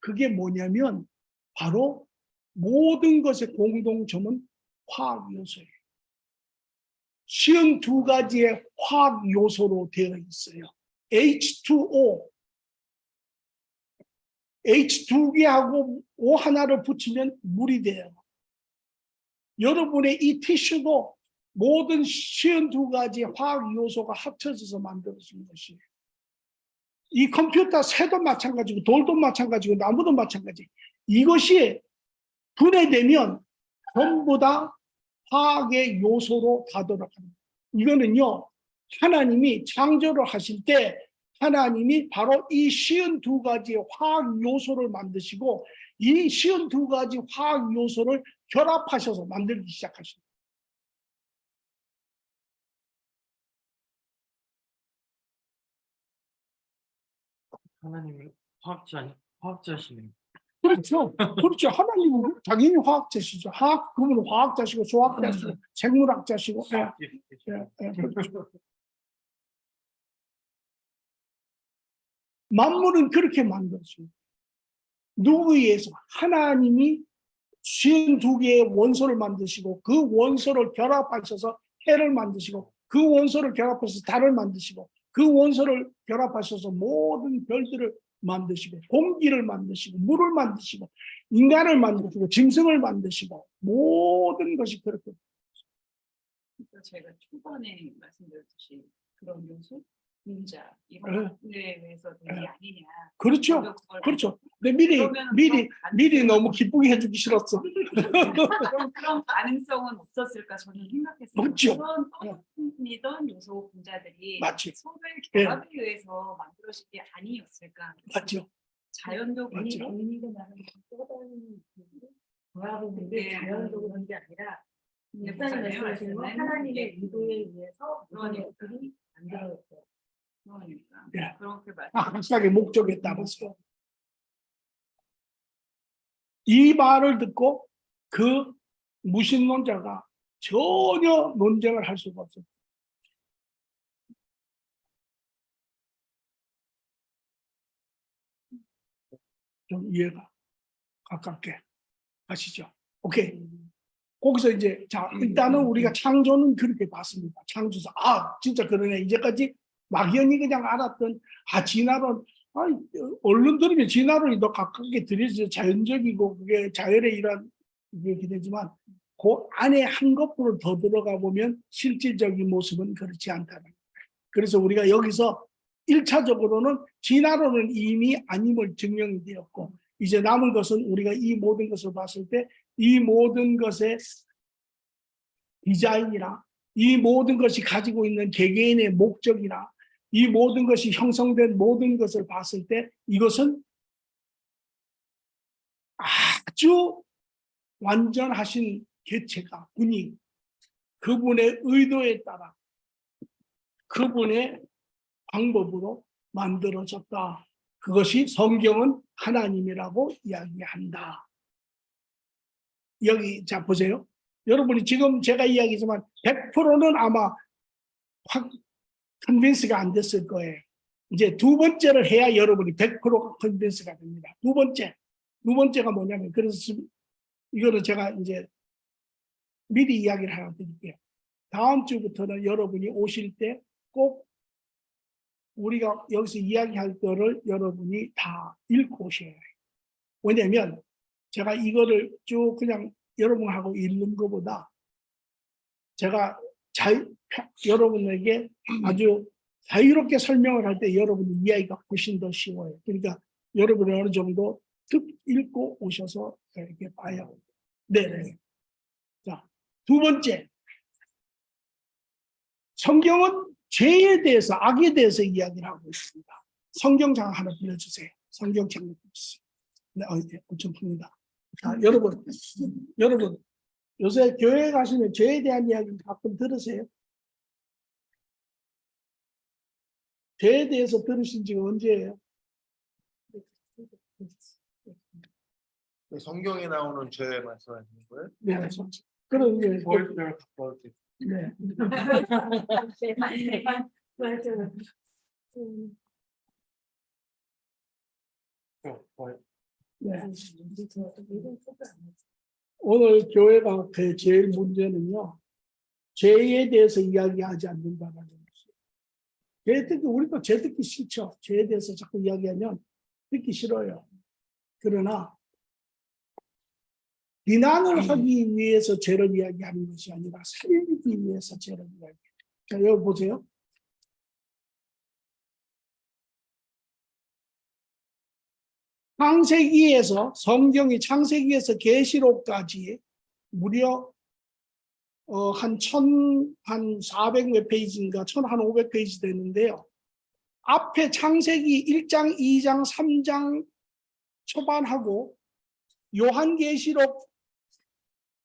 그게 뭐냐면 바로 모든 것의 공동점은 화학 요소예요. 52가지의 화학 요소로 되어 있어요. H2O, H2개하고 O 하나를 붙이면 물이 돼요. 여러분의 이 티슈도 모든 52가지 화학 요소가 합쳐져서 만들어진 것이에요. 이 컴퓨터 새도 마찬가지고 돌도 마찬가지고 나무도 마찬가지. 이것이 분해되면 전부 다 화학의 요소로 가도록 합니다. 이거는요, 하나님이 창조를 하실 때 하나님이 바로 이 52가지의 화학 요소를 만드시고 이 52가지 화학 요소를 결합하셔서 만들기 시작하십니다. 하나님은 화학자시네요. 그렇죠. 그렇죠. 하나님은 당연히 화학자시죠. 그분은 화학자시고 수학자시고 생물학자시고. 그렇죠. 만물은 그렇게 만들어집니다. 누구에 의해서? 하나님이 52개의 원소를 만드시고 그 원소를 결합하셔서 해를 만드시고 그 원소를 결합해서 달을 만드시고 그 원소를 결합하셔서 모든 별들을 만드시고 공기를 만드시고 물을 만드시고 인간을 만드시고 짐승을 만드시고 모든 것이 그렇게. 그러니까 제가 초반에 말씀드렸듯이 그런 요소, 분자 이런 것에 대해서 되는 게 아니냐. 그렇죠. 그렇죠. 근데 미리 너무 기쁘게 해주기 싫었어. 그런 가능성은 없었을까 저는 생각했어요. 맞죠. 그런 떠돌이던 요소 분자들이 맞지. 서로의 결합에 의해서 만들어진 게 아니었을까. 맞죠. 자연적으로 맞죠. 본인도 나는 떠다니는 결합은 게 자연적으로 한 게 아니라 일단은 말씀하신 건 하나님의 의도에 의해서 그런 것들이 만들어졌어요. 그러니까 예. 그렇게 말. 각각의 목적에 따라서 이 말을 듣고 그 무신론자가 전혀 논쟁을 할 수가 없어요. 좀 이해가 가깝게 하시죠. 오케이. 거기서 이제 자 일단은 우리가 창조는 그렇게 봤습니다. 창조사 진짜 그러네. 이제까지 막연히 그냥 알았던 진화론 얼른 들으면 진화론이 더 가깝게 들려서 자연적이고 그게 자연의 일환 이렇게 되지만 그 안에 한 것으로 더 들어가 보면 실질적인 모습은 그렇지 않다는 거예요. 그래서 우리가 여기서 1차적으로는 진화론은 이미 아님을 증명이 되었고 이제 남은 것은 우리가 이 모든 것을 봤을 때 이 모든 것의 디자인이나 이 모든 것이 가지고 있는 개개인의 목적이나 이 모든 것이 형성된 모든 것을 봤을 때 이것은 아주 완전하신 개체가 분이 그분의 의도에 따라 그분의 방법으로 만들어졌다. 그것이 성경은 하나님이라고 이야기한다. 여기 자 보세요. 여러분이 지금 제가 이야기지만 100%는 아마 확 컨빈스가 안 됐을 거예요. 이제 두 번째를 해야 여러분이 100%가 컨빈스가 됩니다. 두 번째가 뭐냐면 그래서 이거는 제가 이제 미리 이야기를 하나 드릴게요. 다음 주부터는 여러분이 오실 때 꼭 우리가 여기서 이야기할 거를 여러분이 다 읽고 오셔야 해요. 왜냐면 제가 이거를 쭉 그냥 여러분하고 읽는 것보다 제가 여러분에게 아주 자유롭게 설명을 할 때 여러분이 이해하기가 훨씬 더 쉬워요. 그러니까 여러분이 어느 정도 읽고 오셔서 이렇게 봐요. 네네. 자, 두 번째. 성경은 죄에 대해서, 악에 대해서 이야기를 하고 있습니다. 성경장 하나 빌려주세요. 성경장 빌려주세요. 네, 엄청 큽니다. 여러분, 요새 교회 가시면 죄에 대한 이야기 가끔 들으세요? 죄에 대해서 들으신 지가 언제예요? 성경에 나오는 죄 말씀하시는 거예요? 네, 그런 이제 월별 가까울 때. 네. 맞아요. 네. 이런 것도 안 하지. 오늘 교회가 그 제일 문제는요, 죄에 대해서 이야기하지 않는다는 것이에요. 죄 듣기, 우리도 죄 듣기 싫죠. 죄에 대해서 자꾸 이야기하면 듣기 싫어요. 그러나 비난을 하기 위해서 죄를 이야기하는 것이 아니라 살리기 위해서 죄를 이야기해요. 자, 여기 보세요. 창세기에서 성경이 창세기에서 계시록까지 무려 한 400 몇 페이지인가 1500페이지 되는데요. 앞에 창세기 1장, 2장, 3장 초반하고 요한계시록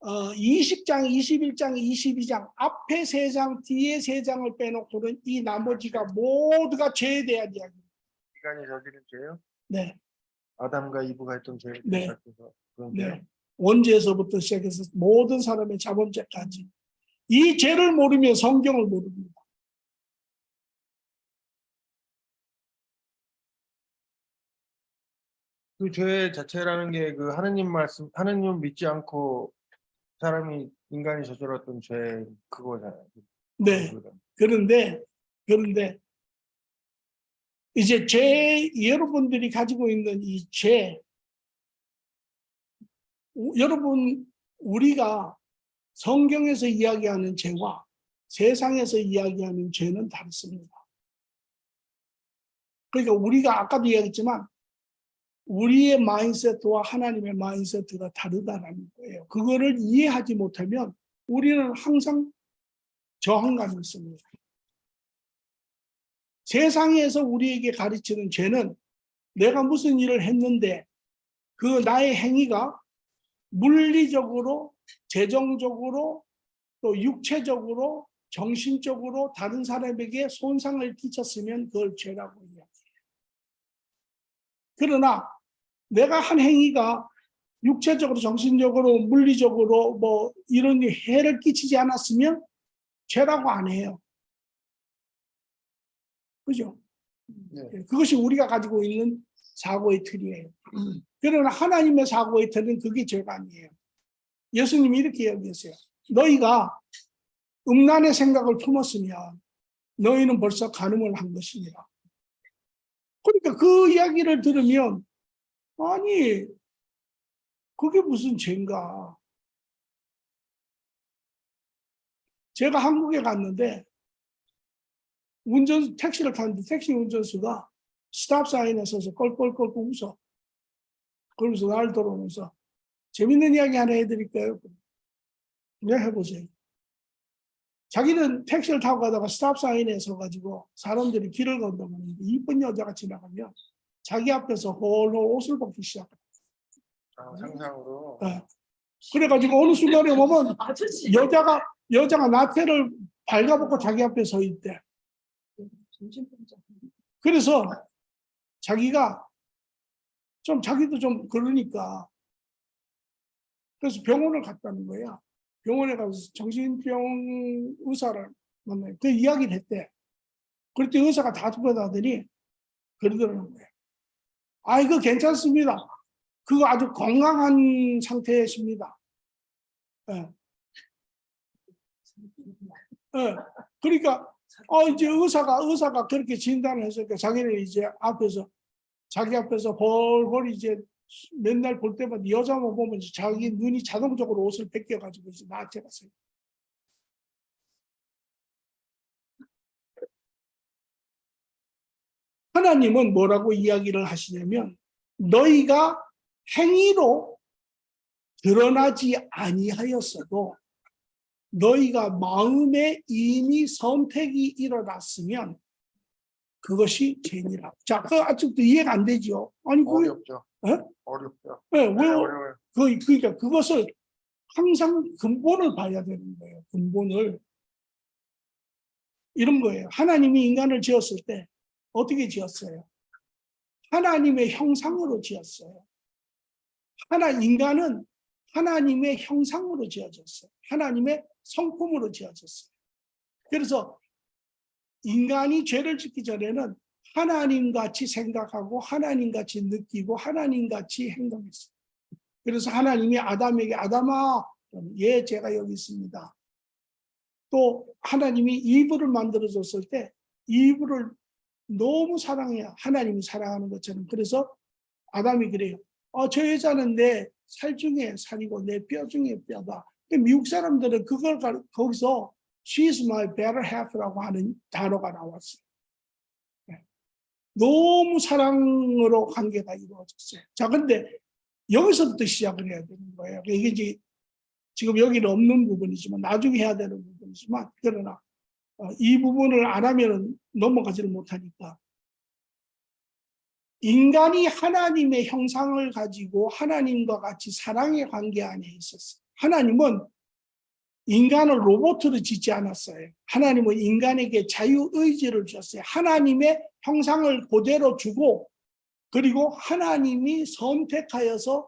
20장, 21장, 22장 앞에 3장, 뒤에 3장을 빼놓고는 이 나머지가 모두가 죄에 대한 이야기입니다. 인간이 저지른 죄요? 네, 아담과 이브가 했던 죄를 네. 시작해서 그런 네. 죄요? 원죄에서부터 시작해서 모든 사람의 자범죄까지 이 죄를 모르면 성경을 모릅니다. 그 죄 자체라는 게 그 하느님 말씀, 하느님 믿지 않고 사람이 인간이 저질렀던 죄 그거잖아요. 네. 그런데 이제 여러분들이 가지고 있는 이 죄, 여러분 우리가 성경에서 이야기하는 죄와 세상에서 이야기하는 죄는 다릅니다. 그러니까 우리가 아까도 이야기했지만 우리의 마인드셋과 하나님의 마인드셋가 다르다는 거예요. 그거를 이해하지 못하면 우리는 항상 저항감이 있습니다. 세상에서 우리에게 가르치는 죄는 내가 무슨 일을 했는데 그 나의 행위가 물리적으로, 재정적으로, 또 육체적으로, 정신적으로 다른 사람에게 손상을 끼쳤으면 그걸 죄라고 이야기해요. 그러나 내가 한 행위가 육체적으로, 정신적으로, 물리적으로 뭐 이런 해를 끼치지 않았으면 죄라고 안 해요. 그죠? 네. 그것이 우리가 가지고 있는 사고의 틀이에요. 그러나 하나님의 사고의 틀은 그게 죄가 아니에요. 예수님이 이렇게 이야기했어요. 너희가 음란의 생각을 품었으면 너희는 벌써 간음을 한 것이니라. 그러니까 그 이야기를 들으면 아니 그게 무슨 죄인가. 제가 한국에 갔는데 택시를 탔는데 택시 운전수가 스탑 사인에 서서 껄껄껄 웃어. 그러면서 나를 돌아오면서 재밌는 이야기 하나 해드릴까요? 네, 해보세요. 자기는 택시를 타고 가다가 스탑 사인에 서가지고 사람들이 길을 건너가는데 이쁜 여자가 지나가면 자기 앞에서 홀홀 옷을 벗기 시작해요. 상상으로. 네. 그래가지고 어느 순간에 보면 여자가 나태를 발가벗고 자기 앞에 서 있대. 그래서 자기가 자기도 좀 그러니까 그래서 병원을 갔다는 거야. 병원에 가서 정신병 의사를 만나요. 그 이야기를 했대. 그랬더니 의사가 다 투표하더니 그러더라는 거예요. 아, 이거 괜찮습니다. 그거 아주 건강한 상태십니다. 예. 예. 그러니까 이제 의사가 그렇게 진단을 했으니까 자기는 이제 자기 앞에서 홀홀 이제 맨날 볼 때마다 여자만 보면 자기 눈이 자동적으로 옷을 벗겨가지고 이제 나한테 갔어요. 하나님은 뭐라고 이야기를 하시냐면 너희가 행위로 드러나지 아니하였어도 너희가 마음에 이미 선택이 일어났으면 그것이 죄니라. 자, 그 아직도 이해가 안 되죠. 아니 어렵죠. 어렵죠. 왜 어려워요. 그러니까 그것을 항상 근본을 봐야 되는 거예요. 근본을. 이런 거예요. 하나님이 인간을 지었을 때 어떻게 지었어요? 하나님의 형상으로 지었어요. 인간은 하나님의 형상으로 지어졌어요. 하나님의 성품으로 지어졌어요. 그래서 인간이 죄를 짓기 전에는 하나님같이 생각하고 하나님같이 느끼고 하나님같이 행동했어요. 그래서 하나님이 아담에게 아담아, 예, 제가 여기 있습니다. 또 하나님이 이브를 만들어줬을 때 이브를 너무 사랑해요. 하나님이 사랑하는 것처럼. 그래서 아담이 그래요. 저 여자는 내 살 중에 살이고 내 뼈 중에 뼈다. 미국 사람들은 그걸 거기서 she's my better half라고 하는 단어가 나왔어요. 너무 사랑으로 관계가 이루어졌어요. 자, 근데 여기서부터 시작을 해야 되는 거예요. 이게 이제 지금 여기는 없는 부분이지만 나중에 해야 되는 부분이지만 그러나 이 부분을 안 하면 넘어가지를 못하니까 인간이 하나님의 형상을 가지고 하나님과 같이 사랑의 관계 안에 있었어요. 하나님은 인간을 로봇으로 짓지 않았어요. 하나님은 인간에게 자유의지를 주셨어요. 하나님의 형상을 그대로 주고 그리고 하나님이 선택하여서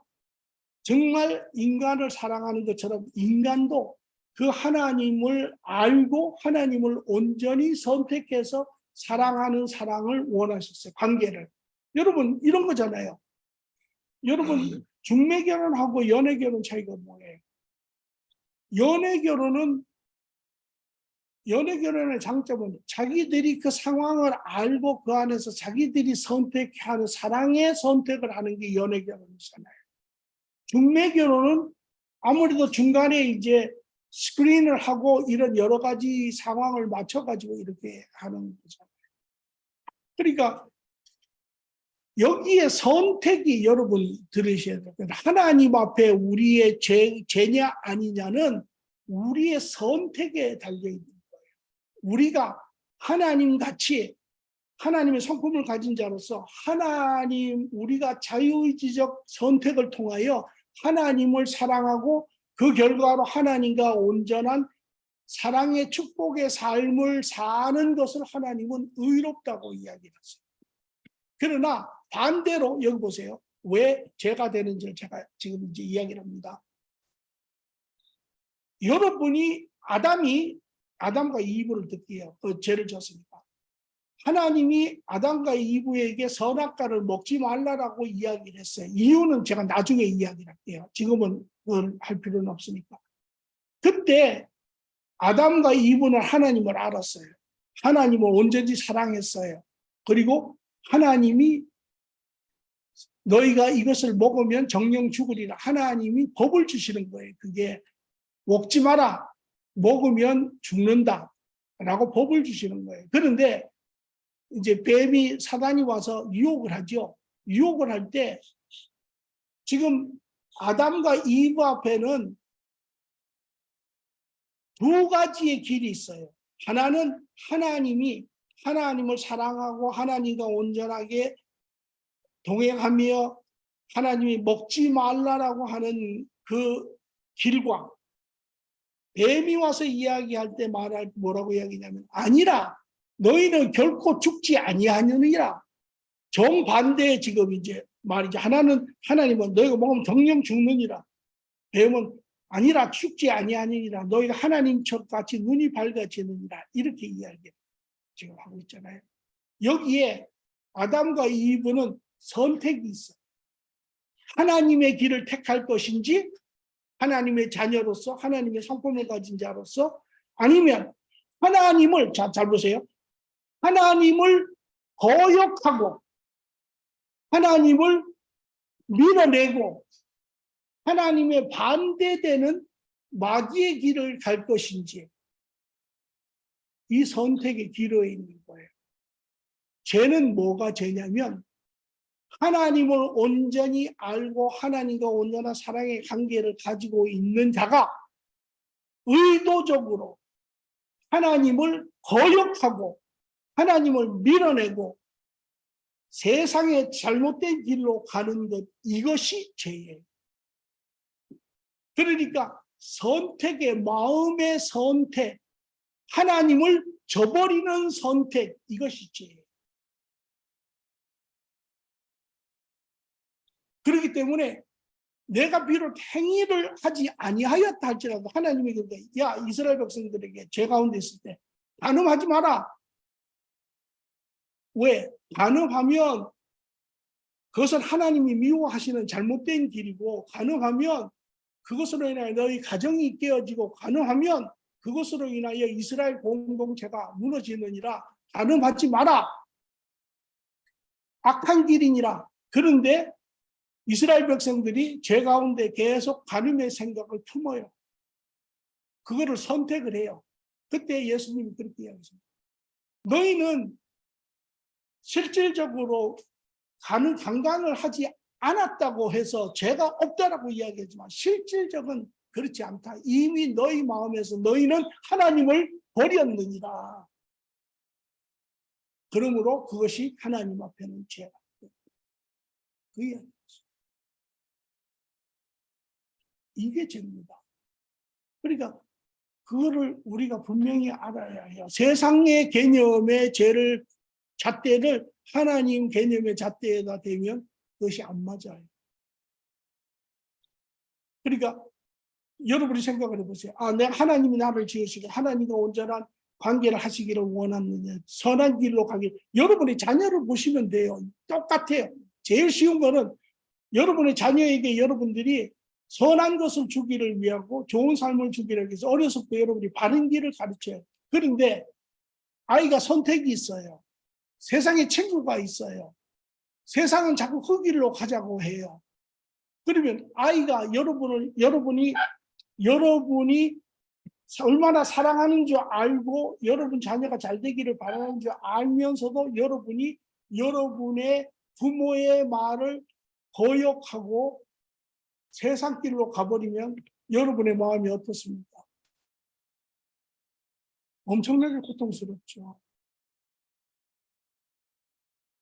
정말 인간을 사랑하는 것처럼 인간도 그 하나님을 알고 하나님을 온전히 선택해서 사랑하는 사랑을 원하셨어요. 관계를. 여러분 이런 거잖아요. 여러분 중매 결혼하고 연애 결혼 차이가 뭐예요? 연애 결혼의 장점은 자기들이 그 상황을 알고 그 안에서 자기들이 선택하는 사랑의 선택을 하는 게 연애 결혼이잖아요. 중매 결혼은 아무래도 중간에 이제 스크린을 하고 이런 여러 가지 상황을 맞춰가지고 이렇게 하는 거잖아요. 그러니까 여기에 선택이 여러분 들으셔야 돼요. 하나님 앞에 우리의 죄냐 아니냐는 우리의 선택에 달려있는 거예요. 우리가 하나님같이 하나님의 성품을 가진 자로서 우리가 자유의지적 선택을 통하여 하나님을 사랑하고 그 결과로 하나님과 온전한 사랑의 축복의 삶을 사는 것을 하나님은 의롭다고 이야기했어요. 그러나 반대로 여기 보세요. 왜 죄가 되는지 제가 지금 이제 이야기를 합니다. 여러분이 아담과 이브를 듣기에 죄를 졌습니다. 하나님이 아담과 이브에게 선악과를 먹지 말라라고 이야기를 했어요. 이유는 제가 나중에 이야기를 할게요. 지금은 그걸 할 필요는 없으니까. 그때 아담과 이브는 하나님을 알았어요. 하나님을 온전히 사랑했어요. 그리고 하나님이 너희가 이것을 먹으면 정령 죽으리라. 하나님이 법을 주시는 거예요. 그게 먹지 마라. 먹으면 죽는다. 라고 법을 주시는 거예요. 그런데 이제 뱀이 사단이 와서 유혹을 하죠. 유혹을 할 때 지금 아담과 이브 앞에는 두 가지의 길이 있어요. 하나는 하나님을 사랑하고 하나님과 온전하게 동행하며 하나님이 먹지 말라라고 하는 그 길과 뱀이 와서 이야기할 때 뭐라고 이야기냐면 아니라 너희는 결코 죽지 아니하느니라. 정반대의 지금 이제 말이죠. 하나님은 너희가 먹으면 정령 죽느니라. 뱀은 아니라 죽지 아니하느니라. 너희가 하나님처럼 같이 눈이 밝아지느니라. 이렇게 이야기 지금 하고 있잖아요. 여기에 아담과 이브는 선택이 있어요. 하나님의 길을 택할 것인지 하나님의 자녀로서 하나님의 성품을 가진 자로서 아니면 하나님을 잘 보세요. 하나님을 거역하고 하나님을 밀어내고 하나님의 반대되는 마귀의 길을 갈 것인지 이 선택의 기로에 있는 거예요. 죄는 뭐가 죄냐면 하나님을 온전히 알고 하나님과 온전한 사랑의 관계를 가지고 있는 자가 의도적으로 하나님을 거역하고 하나님을 밀어내고 세상의 잘못된 길로 가는 것, 이것이 죄예요. 그러니까 마음의 선택, 하나님을 저버리는 선택, 이것이 죄예요. 그렇기 때문에 내가 비록 행위를 하지 아니하였다 할지라도 하나님이 그런데 야 이스라엘 백성들에게 죄 가운데 있을 때 단음하지 마라. 왜? 가능하면 그것은 하나님이 미워하시는 잘못된 길이고, 가능하면 그것으로 인하여 너희 가정이 깨어지고, 가능하면 그것으로 인하여 이스라엘 공동체가 무너지느니라. 가늠하지 마라. 악한 길이니라. 그런데 이스라엘 백성들이 죄 가운데 계속 가늠의 생각을 품어요. 그거를 선택을 해요. 그때 예수님이 그렇게 이야기했습니다. 너희는 실질적으로 강간을 하지 않았다고 해서 죄가 없다라고 이야기하지만 실질적은 그렇지 않다. 이미 너희 마음에서 너희는 하나님을 버렸느니라. 그러므로 그것이 하나님 앞에는 죄다. 그 이야기. 이게 죄입니다. 그러니까 그거를 우리가 분명히 알아야 해요. 세상의 개념의 죄를 잣대를 하나님 개념의 잣대에다 대면 그것이 안 맞아요. 그러니까 여러분이 생각을 해보세요. 내가 하나님이 나를 지으시고 하나님과 온전한 관계를 하시기를 원하느냐, 선한 길로 가길. 여러분의 자녀를 보시면 돼요. 똑같아요. 제일 쉬운 거는 여러분의 자녀에게 여러분들이 선한 것을 주기를 위하고 좋은 삶을 주기를 위해서 어려서부터 여러분이 바른 길을 가르쳐요. 그런데 아이가 선택이 있어요. 세상에 친구가 있어요. 세상은 자꾸 그 길로 가자고 해요. 그러면 아이가 여러분이 얼마나 사랑하는 줄 알고 여러분 자녀가 잘 되기를 바라는 줄 알면서도 여러분의 부모의 말을 거역하고 세상 길로 가버리면 여러분의 마음이 어떻습니까? 엄청나게 고통스럽죠.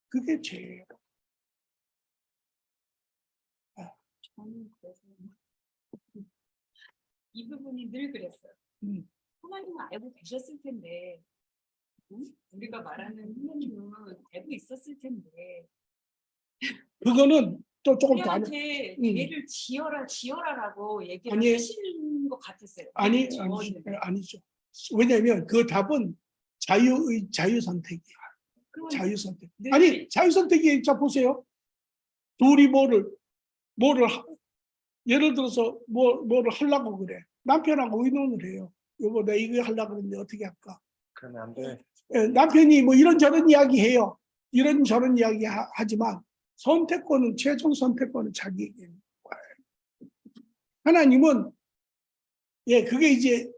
그게 죄예요. 저는 그래서 이 부분이 늘 그랬어요. 하나님은 알고 계셨을 텐데, 우리가 말하는 하나님은 알고 있었을 텐데, 그거는 또 조금 다른. 우리한테 얘를 지어라라고 얘기를 아니, 하시는 것 같았어요. 아니죠. 왜냐하면 그 답은 자유 선택이야. 자유 선택. 아니, 자유 선택이, 자 보세요. 둘이 예를 들어서 뭐를 하려고 그래. 남편하고 의논을 해요. 여보, 나 이거 하려고 그러는데 어떻게 할까? 그러면 안 돼. 남편이 뭐 이런저런 이야기 해요. 이런저런 이야기 하지만 최종 선택권은 자기에게 있는 거예요. 하나님은 그게 이제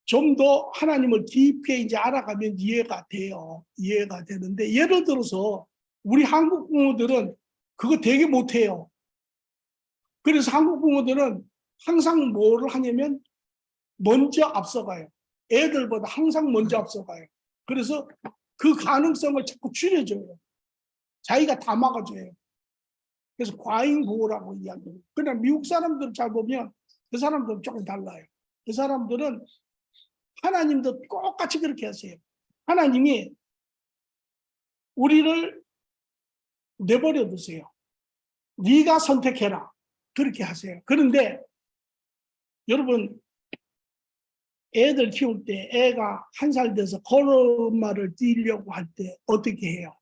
좀 더 하나님을 깊게 이제 알아가면 이해가 돼요. 이해가 되는데 예를 들어서 우리 한국 부모들은 그거 되게 못해요. 그래서 한국 부모들은 항상 뭐를 하냐면 먼저 앞서가요. 애들보다 항상 먼저 앞서가요. 그래서 그 가능성을 자꾸 줄여줘요. 자기가 다 막아줘요. 그래서 과잉 보호라고 이야기해요. 그러나 미국 사람들 잘 보면 그 사람들은 조금 달라요. 그 사람들은 하나님도 똑같이 그렇게 하세요. 하나님이 우리를 내버려 두세요. 네가 선택해라. 그렇게 하세요. 그런데 여러분 애들 키울 때 애가 1살 돼서 걸음마를 뛰려고 할 때 어떻게 해요?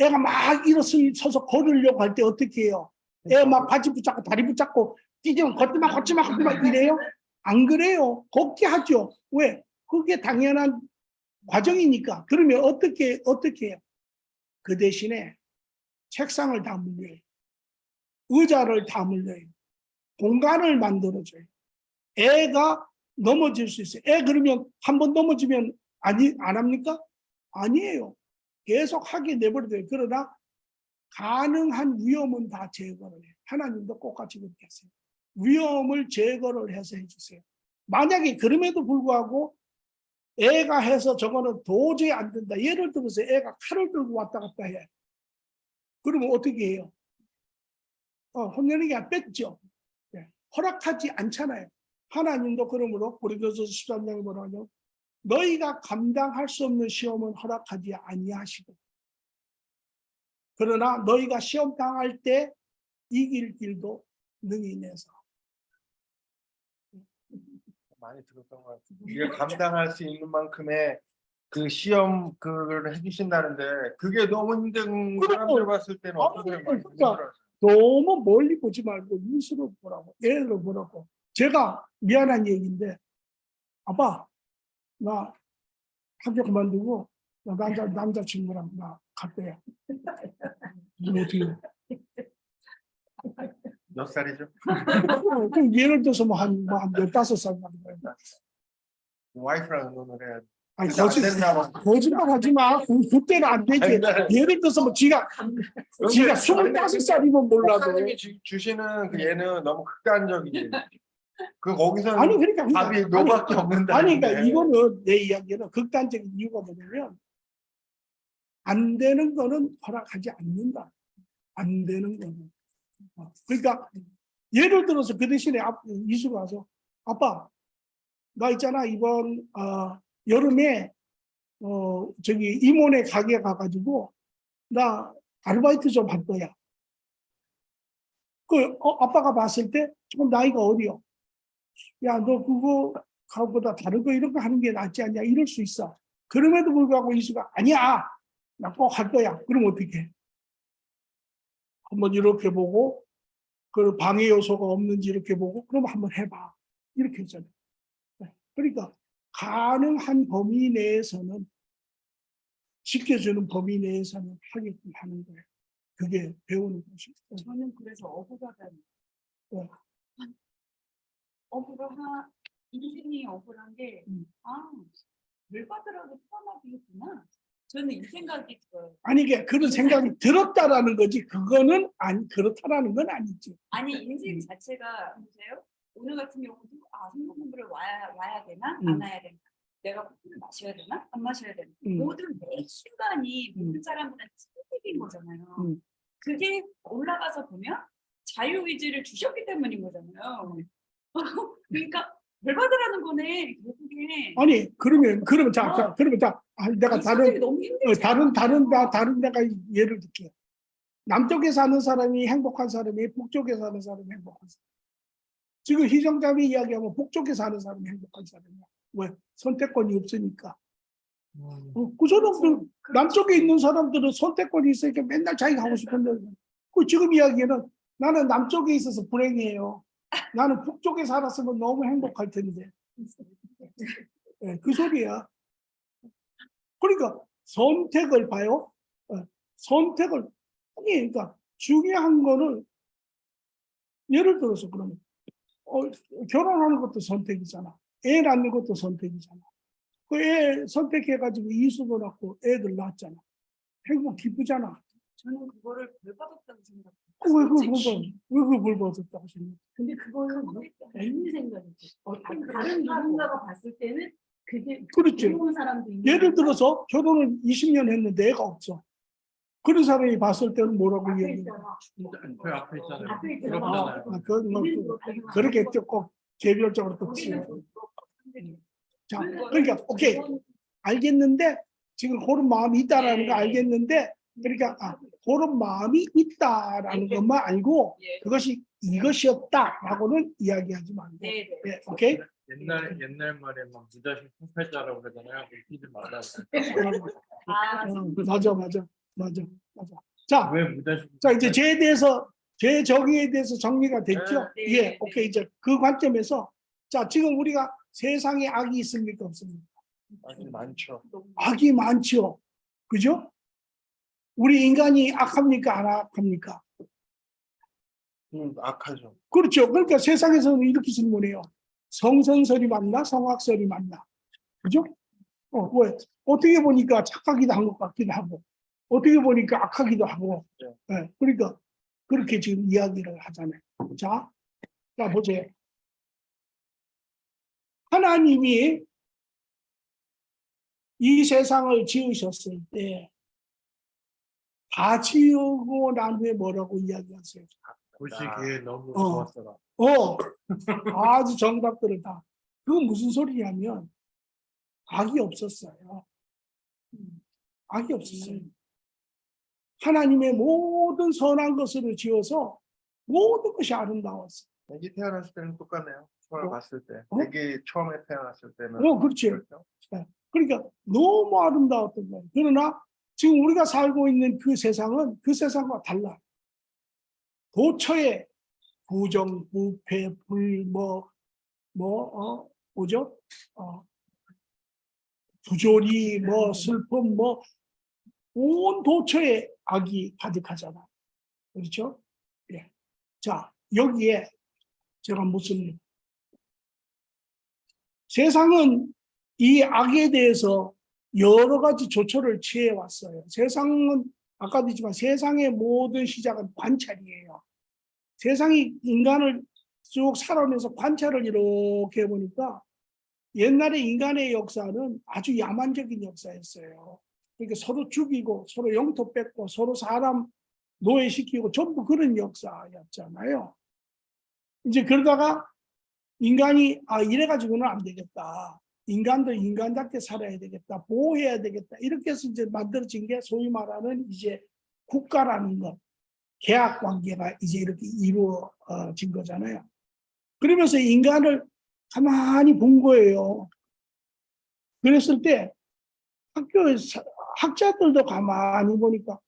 애가 막 일어서서 걸으려고 할 때 어떻게 해요? 애 막 바지 붙잡고 다리 붙잡고 뛰지만 걷지마 이래요? 안 그래요. 걷게 하죠. 왜? 그게 당연한 과정이니까. 그러면 어떻게 해요? 그 대신에 책상을 다 물려요. 의자를 다 물려요. 공간을 만들어줘요. 애가 넘어질 수 있어요. 애 그러면 한 번 넘어지면 안 합니까? 아니에요. 계속 하게 내버려둬요. 그러나 가능한 위험은 다 제거를 해요. 하나님도 똑같이 그렇게 하세요. 위험을 제거를 해서 해주세요. 만약에 그럼에도 불구하고 애가 해서 저거는 도저히 안 된다. 예를 들어서 애가 칼을 들고 왔다 갔다 해. 그러면 어떻게 해요? 혼내는 게 뺐죠. 허락하지 않잖아요. 하나님도 그러므로 고린도서 13장에 뭐라고 너희가 감당할 수 없는 시험은 허락하지 아니하시고 그러나 너희가 시험 당할 때 이길 길도 능히 내서. 많이 들었던 것 같아요. 우리가 감당할 수 있는 만큼의 그 시험 그걸 해주신다는데 그게 너무 힘든 사람들 봤을 때는 어떻게 많이 그러니까 힘들어요? 너무 멀리 보지 말고 이수로 보라고, 애를 보라고. 제가 미안한 얘기인데, 아빠, 나 학교 그만두고 나 남자친구랑 나 갈 거야. 이거 어떻게 해? 몇 살이죠? 그럼 예를 들어서 한 15살 말인 거야. 와이프랑 의논을 해야 돼. 아니, 그게 안 된다면 거짓말 하지 마. 그때는 안 되지. 예를 들어서 뭐 지가 25살이면 몰라도. 목사님이 주시는 그 예는 너무 극단적이에요. 그 거기서는 아니, 그러니까. 답이 너밖에 없는다. 아니, 그러니까 이거는 내 이야기는 극단적인 이유가 뭐냐면, 안 되는 거는 허락하지 않는다. 안 되는 거는. 그러니까 예를 들어서 그 대신에 이수가 와서, 아빠, 나 있잖아, 이번 여름에 저기 이모네 가게 가가지고 나 아르바이트 좀 할 거야. 아빠가 봤을 때 조금 나이가 어려. 야, 너 그거 가보다 다른 거 이런 거 하는 게 낫지 않냐, 이럴 수 있어. 그럼에도 불구하고 이수가 아니야, 나 꼭 할 거야. 그럼 어떻게 해? 한번 이렇게 보고 그 방해 요소가 없는지 이렇게 보고 그럼 한번 해봐. 이렇게 했잖아요. 그러니까 가능한 범위 내에서는, 지켜주는 범위 내에서는 하게끔 하는 거예요. 그게 배우는 것이죠. 저는 그래서 억울하다니. 네. 인생이 억울한 게, 물 받으라고 태어나기구나. 저는 이 생각이 들어요. 아니, 이게 그런 생각이 들었다라는 거지, 그거는 그렇다라는 건 아니지. 아니, 인생 자체가, 보세요. 오늘 같은 경우도, 성경 공부를 와야 되나? 음. 안 와야 되나? 내가 커피를 마셔야 되나? 안 마셔야 되나? 모든 매 순간이 모든 사람보다 선택인 거잖아요. 그게 올라가서 보면 자유의지를 주셨기 때문인 거잖아요. 그러니까 별 받으라는 거네, 결국에. 아니, 그러면 내가 이 선택이 너무 힘들지 않아요? 다른 데가 예를 들게요. 남쪽에 사는 사람이 행복한 사람이, 북쪽에 사는 사람이 행복한 사람. 지금 희정자매 이야기하면 북쪽에 사는 사람이 행복한 사람이야. 왜? 선택권이 없으니까. 그 사람들, 남쪽에 있는 사람들은 선택권이 있으니까 맨날 자기가 하고 싶은 대로. 지금 이야기는 나는 남쪽에 있어서 불행해요. 나는 북쪽에 살았으면 너무 행복할 텐데. 네, 그 소리야. 그러니까 선택을 봐요. 선택을. 아니, 그러니까 중요한 거는, 예를 들어서 그러면 결혼하는 것도 선택이잖아. 애 낳는 것도 선택이잖아. 그 애 선택해가지고 이수도 낳고 애들 낳았잖아. 행복 기쁘잖아. 저는 그거를 별 받았다고 생각해요. 왜 그걸 뭘 받았다고 생각해? 근데 그거는 개인 생각이지. 다른 누군가가 봤을 때는 그게 그렇지. 좋은 사람도 있는 예를 거고, 들어서 결혼을 20년 했는데 애가 없어. 그런 사람이 봤을 때는 뭐라고 앞에 얘기해? 있잖아. 그 앞에 있잖아요. 앞에 있잖아. 부럽잖아요. 그렇게 꼭 개별적으로 또 거기는 쓰고. 좀 자, 그러니까 오케이, 알겠는데 지금 그런 마음이 있다라는 거 알겠는데, 그러니까 그런 마음이 있다라는 것만 알고 그것이 이것이 없다라고는 이야기하지 말고. 네. 네, 오케이. 옛날 말에 막 무자식 풍팔자라고 그러잖아요. 그러지 말라. 맞아. 자, 왜 무자식? 자 이제 죄에 대해서, 죄 정의에 대해서 정리가 됐죠? 네. 예, 네. 오케이. 이제 그 관점에서, 자, 지금 우리가 세상에 악이 있습니까, 없습니까? 아주 많죠. 악이 많죠. 그죠? 우리 인간이 악합니까, 안 악합니까? 악하죠. 그렇죠. 그러니까 세상에서는 이렇게 질문해요. 성선설이 맞나, 성악설이 맞나? 그죠? 왜? 어떻게 보니까 착하기도 한 것 같기도 하고, 어떻게 보니까 악하기도 하고, 네, 그러니까 그렇게 지금 이야기를 하잖아요. 자, 보세요. 하나님이 이 세상을 지으셨을 때 다 지우고 난 후에 뭐라고 이야기하세요? 보시기에 너무 어. 좋았어라. 아주 정답들을 다. 그건 무슨 소리냐면 악이 없었어요. 악이 없었어요. 하나님의 모든 선한 것으로 지어서 모든 것이 아름다웠어요. 애기 태어났을 때는 똑같네요. 처음에 봤을 때. 어? 애기 처음에 태어났을 때는. 그렇지. 그렇죠? 그러니까 너무 아름다웠던 거예요. 그러나 지금 우리가 살고 있는 그 세상은 그 세상과 달라. 도처에 부정, 부패, 뭐죠? 부조리, 슬픔, 온 도처에 악이 가득하잖아. 그렇죠? 예. 자, 여기에 제가 무슨 세상은 이 악에 대해서 여러 가지 조처를 취해 왔어요. 세상은 아까도 했지만 세상의 모든 시작은 관찰이에요. 세상이 인간을 쭉 살아오면서 관찰을 이렇게 해보니까 옛날에 인간의 역사는 아주 야만적인 역사였어요. 그러니까 서로 죽이고 서로 영토 뺏고 서로 사람 노예시키고 전부 그런 역사였잖아요. 이제 그러다가 인간이 이래가지고는 안 되겠다. 인간도 인간답게 살아야 되겠다. 보호해야 되겠다. 이렇게 해서 이제 만들어진 게 소위 말하는 이제 국가라는 것, 계약 관계가 이제 이렇게 이루어진 거잖아요. 그러면서 인간을 가만히 본 거예요. 그랬을 때 학자들도 가만히 보니까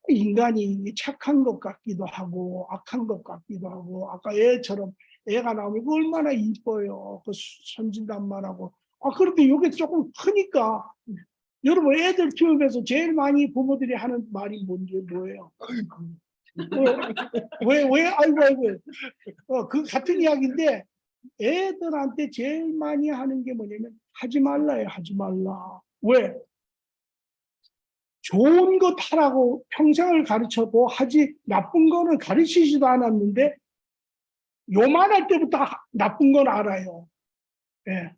인간이 착한 것 같기도 하고 악한 것 같기도 하고 아까 애처럼 애가 나오면 얼마나 이뻐요. 그 선진단만하고. 그런데 이게 조금 크니까 여러분 애들 키우면서 제일 많이 부모들이 하는 말이 뭐예요? 왜 아이고 그 같은 이야기인데 애들한테 제일 많이 하는 게 뭐냐면 하지 말라요. 하지 말라. 왜? 좋은 것 하라고 평생을 가르쳐도 하지 나쁜 거는 가르치지도 않았는데 요만할 때부터 나쁜 건 알아요. 예.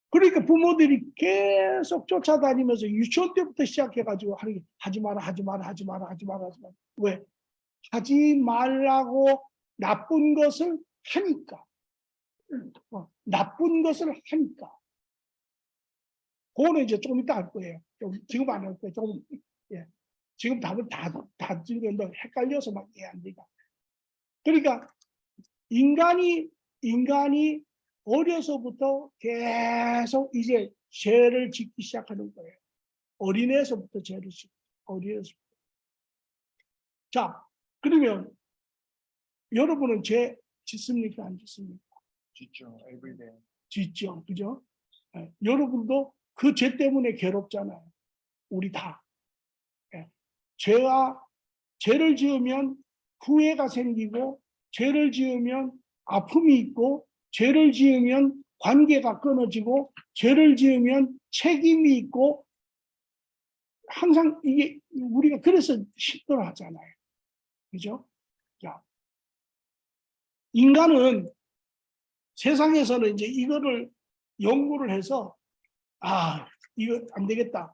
그러니까 부모들이 계속 쫓아다니면서 유치원 때부터 시작해가지고 하지 마라, 하지 마라, 하지 마라, 하지 마라, 하지 마라. 왜? 하지 말라고 나쁜 것을 하니까. 나쁜 것을 하니까. 그거는 이제 조금 이따 할 거예요. 지금 안 할 거예요. 조금, 예. 지금 답을 다 지금 헷갈려서 막 이해 안 되니까. 그러니까 인간이 어려서부터 계속 이제 죄를 짓기 시작하는 거예요. 어린애에서부터 죄를 짓고, 어린애에서부터. 자, 그러면 여러분은 죄 짓습니까? 안 짓습니까? 짓죠. everyday. 짓죠. 그죠? 예. 여러분도 그 죄 때문에 괴롭잖아요. 우리 다. 예. 죄를 지으면 후회가 생기고, 죄를 지으면 아픔이 있고, 죄를 지으면 관계가 끊어지고, 죄를 지으면 책임이 있고, 항상 이게 우리가 그래서 힘들어 하잖아요. 그죠? 자, 인간은 세상에서는 이제 이거를 연구를 해서, 이거 안 되겠다.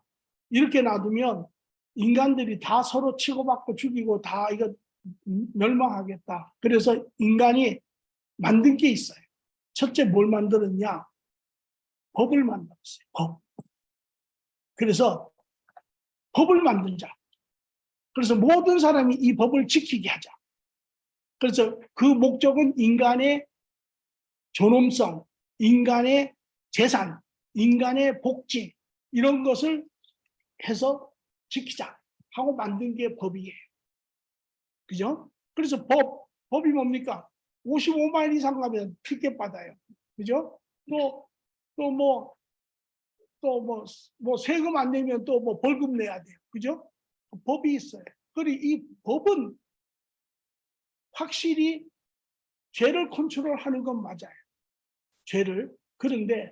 이렇게 놔두면 인간들이 다 서로 치고받고 죽이고 다 이거 멸망하겠다. 그래서 인간이 만든 게 있어요. 첫째 뭘 만들었냐? 법을 만들었어요. 법. 그래서 법을 만들자. 그래서 모든 사람이 이 법을 지키게 하자. 그래서 그 목적은 인간의 존엄성, 인간의 재산, 인간의 복지 이런 것을 해서 지키자 하고 만든 게 법이에요. 그죠? 그래서 법이 뭡니까? 55만 이상 가면 피켓 받아요. 그죠? 또 세금 안 내면 또 뭐 벌금 내야 돼요. 그죠? 법이 있어요. 그리고 이 법은 확실히 죄를 컨트롤하는 건 맞아요. 죄를. 그런데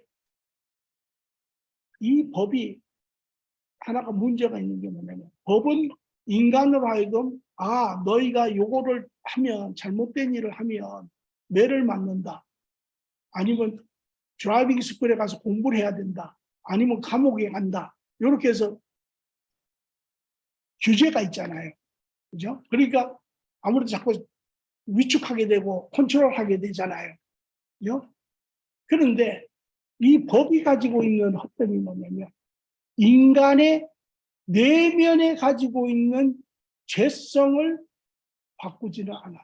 이 법이 하나가 문제가 있는 게 뭐냐면 법은 인간으로 하여금 너희가 요거를 하면 잘못된 일을 하면 매를 맞는다. 아니면 드라이빙 스쿨에 가서 공부를 해야 된다. 아니면 감옥에 간다. 이렇게 해서 규제가 있잖아요. 그죠? 그러니까 아무래도 자꾸 위축하게 되고 컨트롤하게 되잖아요. 그죠? 그런데 이 법이 가지고 있는 헛점이 뭐냐면 인간의 내면에 가지고 있는 죄성을 바꾸지는 않아요.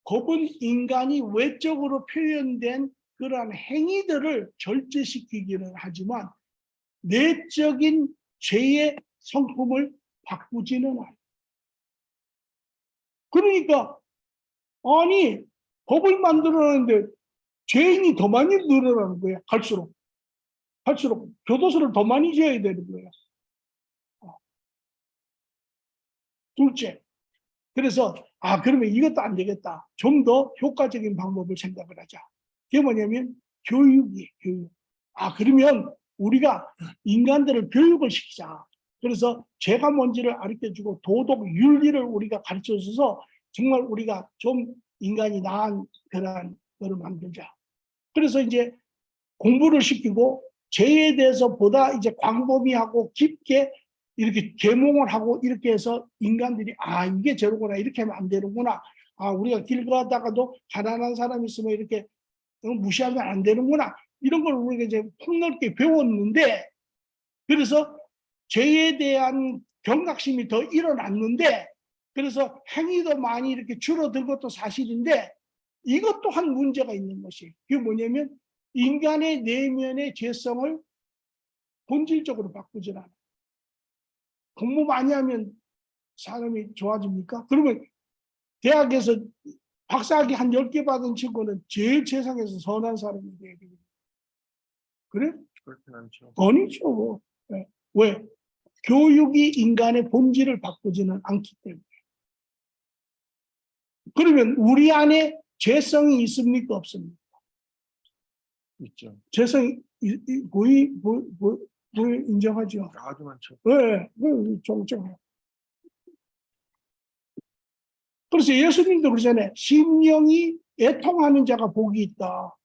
법은 인간이 외적으로 표현된 그러한 행위들을 절제시키기는 하지만 내적인 죄의 성품을 바꾸지는 않아요. 그러니까 아니 법을 만들어내는데 죄인이 더 많이 늘어나는 거예요. 갈수록 교도소를 더 많이 지어야 되는 거예요. 둘째, 그래서 그러면 이것도 안 되겠다. 좀 더 효과적인 방법을 생각을 하자. 그게 뭐냐면 교육이에요. 교육. 그러면 우리가 인간들을 교육을 시키자. 그래서 죄가 뭔지를 가르쳐주고 도덕, 윤리를 우리가 가르쳐줘서 정말 우리가 좀 인간이 나은 그런 거를 만들자. 그래서 이제 공부를 시키고 죄에 대해서 보다 이제 광범위하고 깊게 이렇게 계몽을 하고 이렇게 해서 인간들이 이게 죄로구나 이렇게 하면 안 되는구나. 우리가 길 가다가도 가난한 사람이 있으면 이렇게 무시하면 안 되는구나. 이런 걸 우리가 이제 폭넓게 배웠는데 그래서 죄에 대한 경각심이 더 일어났는데 그래서 행위도 많이 이렇게 줄어든 것도 사실인데 이것 또한 문제가 있는 것이 그게 뭐냐면 인간의 내면의 죄성을 본질적으로 바꾸질 않아요. 공부 많이 하면 사람이 좋아집니까? 그러면 대학에서 박사학위 한 10개 받은 친구는 제일 세상에서 선한 사람이 돼야 되거든요. 그래? 그렇진 않죠. 아니죠. 네. 왜? 교육이 인간의 본질을 바꾸지는 않기 때문에. 그러면 우리 안에 죄성이 있습니까? 없습니까? 있죠. 죄성이 거의 인정하죠. 아주 많죠. 네, 정정. 그래서 예수님도 그러잖아요. 심령이 애통하는 자가 복이 있다.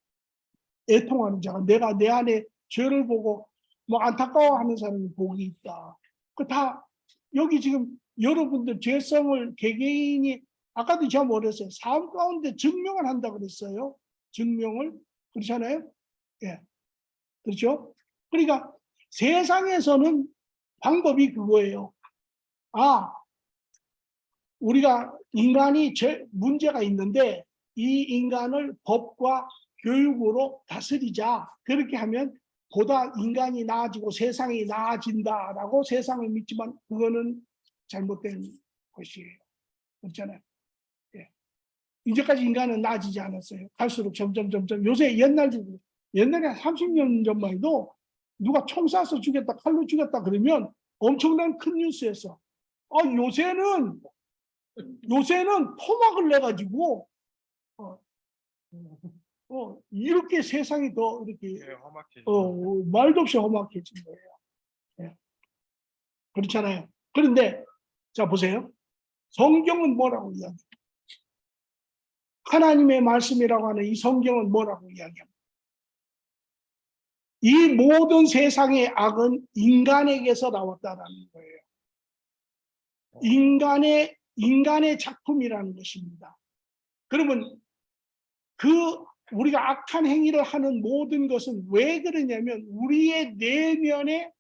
애통하는 자가 내가 내 안에 죄를 보고 뭐 안타까워하는 사람이 복이 있다. 그 다 여기 지금 여러분들 죄성을 개개인이 아까도 제가 뭐랬어요. 삶 가운데 증명을 한다 그랬어요. 증명을 그렇잖아요. 예, 그렇죠. 그러니까 세상에서는 방법이 그거예요. 우리가 인간이 문제가 있는데 이 인간을 법과 교육으로 다스리자. 그렇게 하면 보다 인간이 나아지고 세상이 나아진다라고 세상을 믿지만 그거는 잘못된 것이에요. 그렇잖아요. 예. 이제까지 인간은 나아지지 않았어요. 갈수록 점점 요새 옛날에 30년 전만 해도 누가 총 쏴서 죽였다 칼로 죽였다 그러면 엄청난 큰 뉴스였어. 요새는 토막을 내가지고 이렇게 세상이 더 이렇게 험악해지죠. 말도 없이 험악해진 거예요. 예. 그렇잖아요. 그런데 자 보세요. 성경은 뭐라고 이야기해요? 하나님의 말씀이라고 하는 이 성경은 뭐라고 이야기합니까? 이 모든 세상의 악은 인간에게서 나왔다라는 거예요. 인간의 작품이라는 것입니다. 그러면 우리가 악한 행위를 하는 모든 것은 왜 그러냐면 우리의 내면에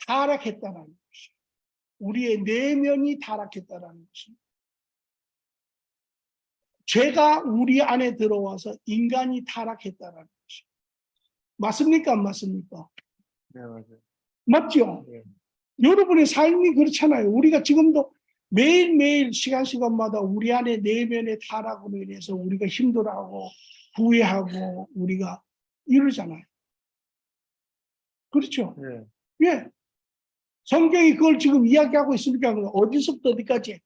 타락했다는 것이에요. 우리의 내면이 타락했다는 것입니다. 죄가 우리 안에 들어와서 인간이 타락했다는 것이에요. 맞습니까? 안 맞습니까? 네, 맞아요. 맞죠? 네. 여러분의 삶이 그렇잖아요. 우리가 지금도 매일매일 시간마다 우리 안에 내면의 타락으로 인해서 우리가 힘들어하고 후회하고 우리가 이러잖아요. 그렇죠? 네. 예. 성경이 그걸 지금 이야기하고 있으니까 어디서부터 어디까지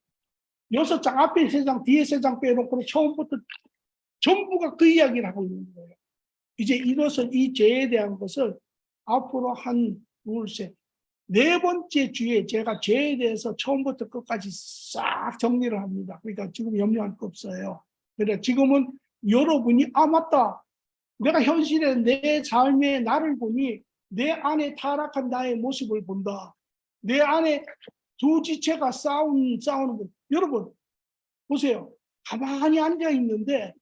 6장 앞에 3장 뒤에 3장 빼놓고 처음부터 전부가 그 이야기를 하고 있는 거예요. 이제 이 죄에 대한 것을 앞으로 네 번째 주에 제가 죄에 대해서 처음부터 끝까지 싹 정리를 합니다. 그러니까 지금 염려할 거 없어요. 그러니까 지금은 여러분이 맞다. 내가 현실에 내 삶의 나를 보니 내 안에 타락한 나의 모습을 본다. 내 안에 두 지체가 싸우는 것. 여러분 보세요. 가만히 앉아 있는데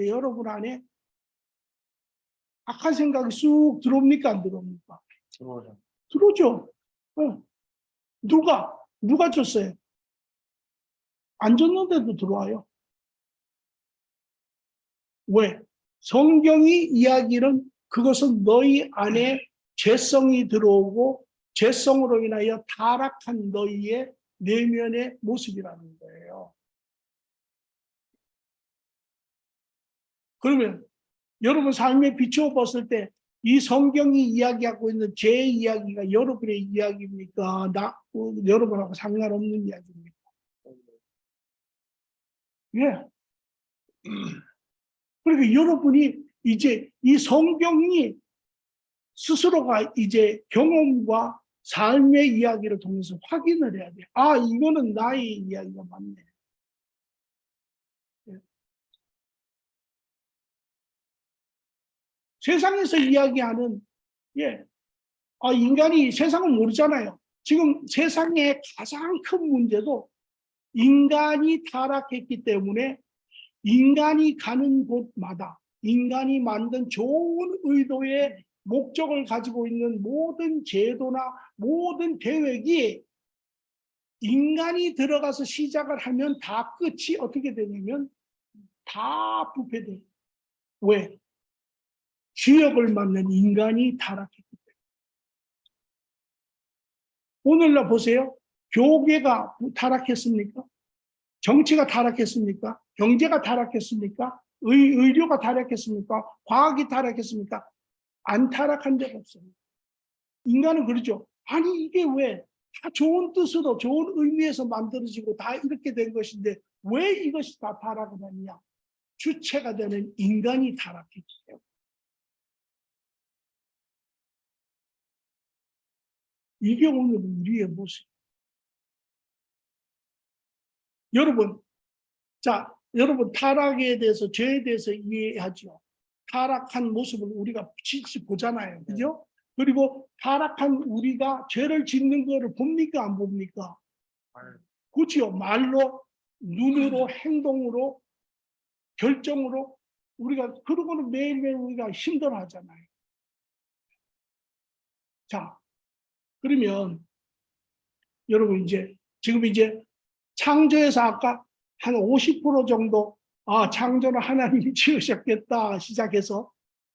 여러분 안에 악한 생각이 쑥 들어옵니까? 안 들어옵니까? 들어오죠. 들어오죠. 누가 줬어요? 안 줬는데도 들어와요. 왜? 성경이 이야기는 그것은 너희 안에 죄성이 들어오고 죄성으로 인하여 타락한 너희의 내면의 모습이라는 거예요. 그러면 여러분 삶에 비추어 봤을 때 이 성경이 이야기하고 있는 제 이야기가 여러분의 이야기입니까? 여러분하고 상관없는 이야기입니까? 예. 그러니까 여러분이 이제 이 성경이 스스로가 이제 경험과 삶의 이야기를 통해서 확인을 해야 돼요. 아, 이거는 나의 이야기가 맞네. 예. 세상에서 이야기하는, 인간이 세상을 모르잖아요. 지금 세상의 가장 큰 문제도 인간이 타락했기 때문에 인간이 가는 곳마다 인간이 만든 좋은 의도의 목적을 가지고 있는 모든 제도나 모든 계획이 인간이 들어가서 시작을 하면 다 끝이 어떻게 되냐면 다 부패돼요. 왜? 주역을 맡는 인간이 타락했기 때문에. 오늘날 보세요. 교계가 타락했습니까? 정치가 타락했습니까? 경제가 타락했습니까? 의료가 타락했습니까? 과학이 타락했습니까? 안 타락한 적 없어요. 인간은 그러죠. 아니 이게 왜 다 좋은 뜻으로 좋은 의미에서 만들어지고 다 이렇게 된 것인데 왜 이것이 다 타락을 하느냐? 주체가 되는 인간이 타락했어요. 이게 오늘 우리의 모습. 여러분, 여러분 타락에 대해서 죄에 대해서 이해하죠. 타락한 모습을 우리가 실시 보잖아요. 그죠? 그리고 타락한 우리가 죄를 짓는 거를 봅니까? 안 봅니까? 그렇죠. 말로, 눈으로, 행동으로, 결정으로 우리가 그러고는 매일매일 우리가 힘들어 하잖아요. 자, 그러면 여러분 지금 창조에서 아까 한 50% 정도 창조는 하나님이 지으셨겠다 시작해서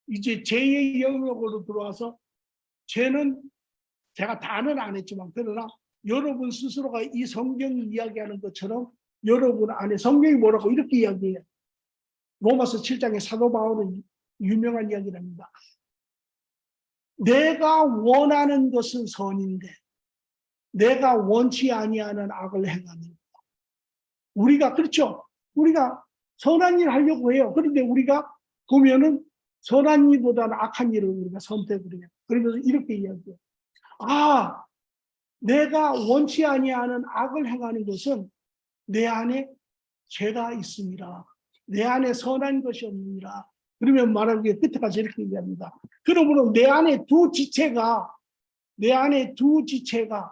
이제 죄의 영역으로 들어와서 죄는 제가 다는 안 했지만 그러나 여러분 스스로가 이 성경이 이야기하는 것처럼 여러분 안에 성경이 뭐라고 이렇게 이야기해요. 로마서 7장의 사도 바울은 유명한 이야기를 합니다. 내가 원하는 것은 선인데 내가 원치 아니하는 악을 행하는 우리가 그렇죠. 우리가 선한 일 하려고 해요. 그런데 우리가 보면은 선한 일보다는 악한 일을 우리가 선택을 해요. 그러면서 이렇게 이야기해요. 내가 원치 아니하는 악을 행하는 것은 내 안에 죄가 있습니다. 내 안에 선한 것이 없느니라. 그러면 말하기에 끝에까지 이렇게 얘기합니다. 그러므로 내 안에 두 지체가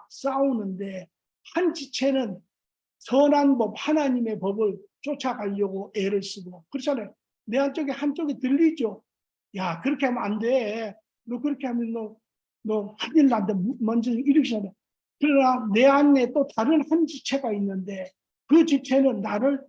싸우는데 한 지체는 선한 법, 하나님의 법을 쫓아가려고 애를 쓰고 그렇잖아요. 내 한쪽이 들리죠. 야, 그렇게 하면 안 돼. 너 그렇게 하면 너 큰일 난다. 먼저 이렇게 그러나 내 안에 또 다른 한 지체가 있는데 그 지체는 나를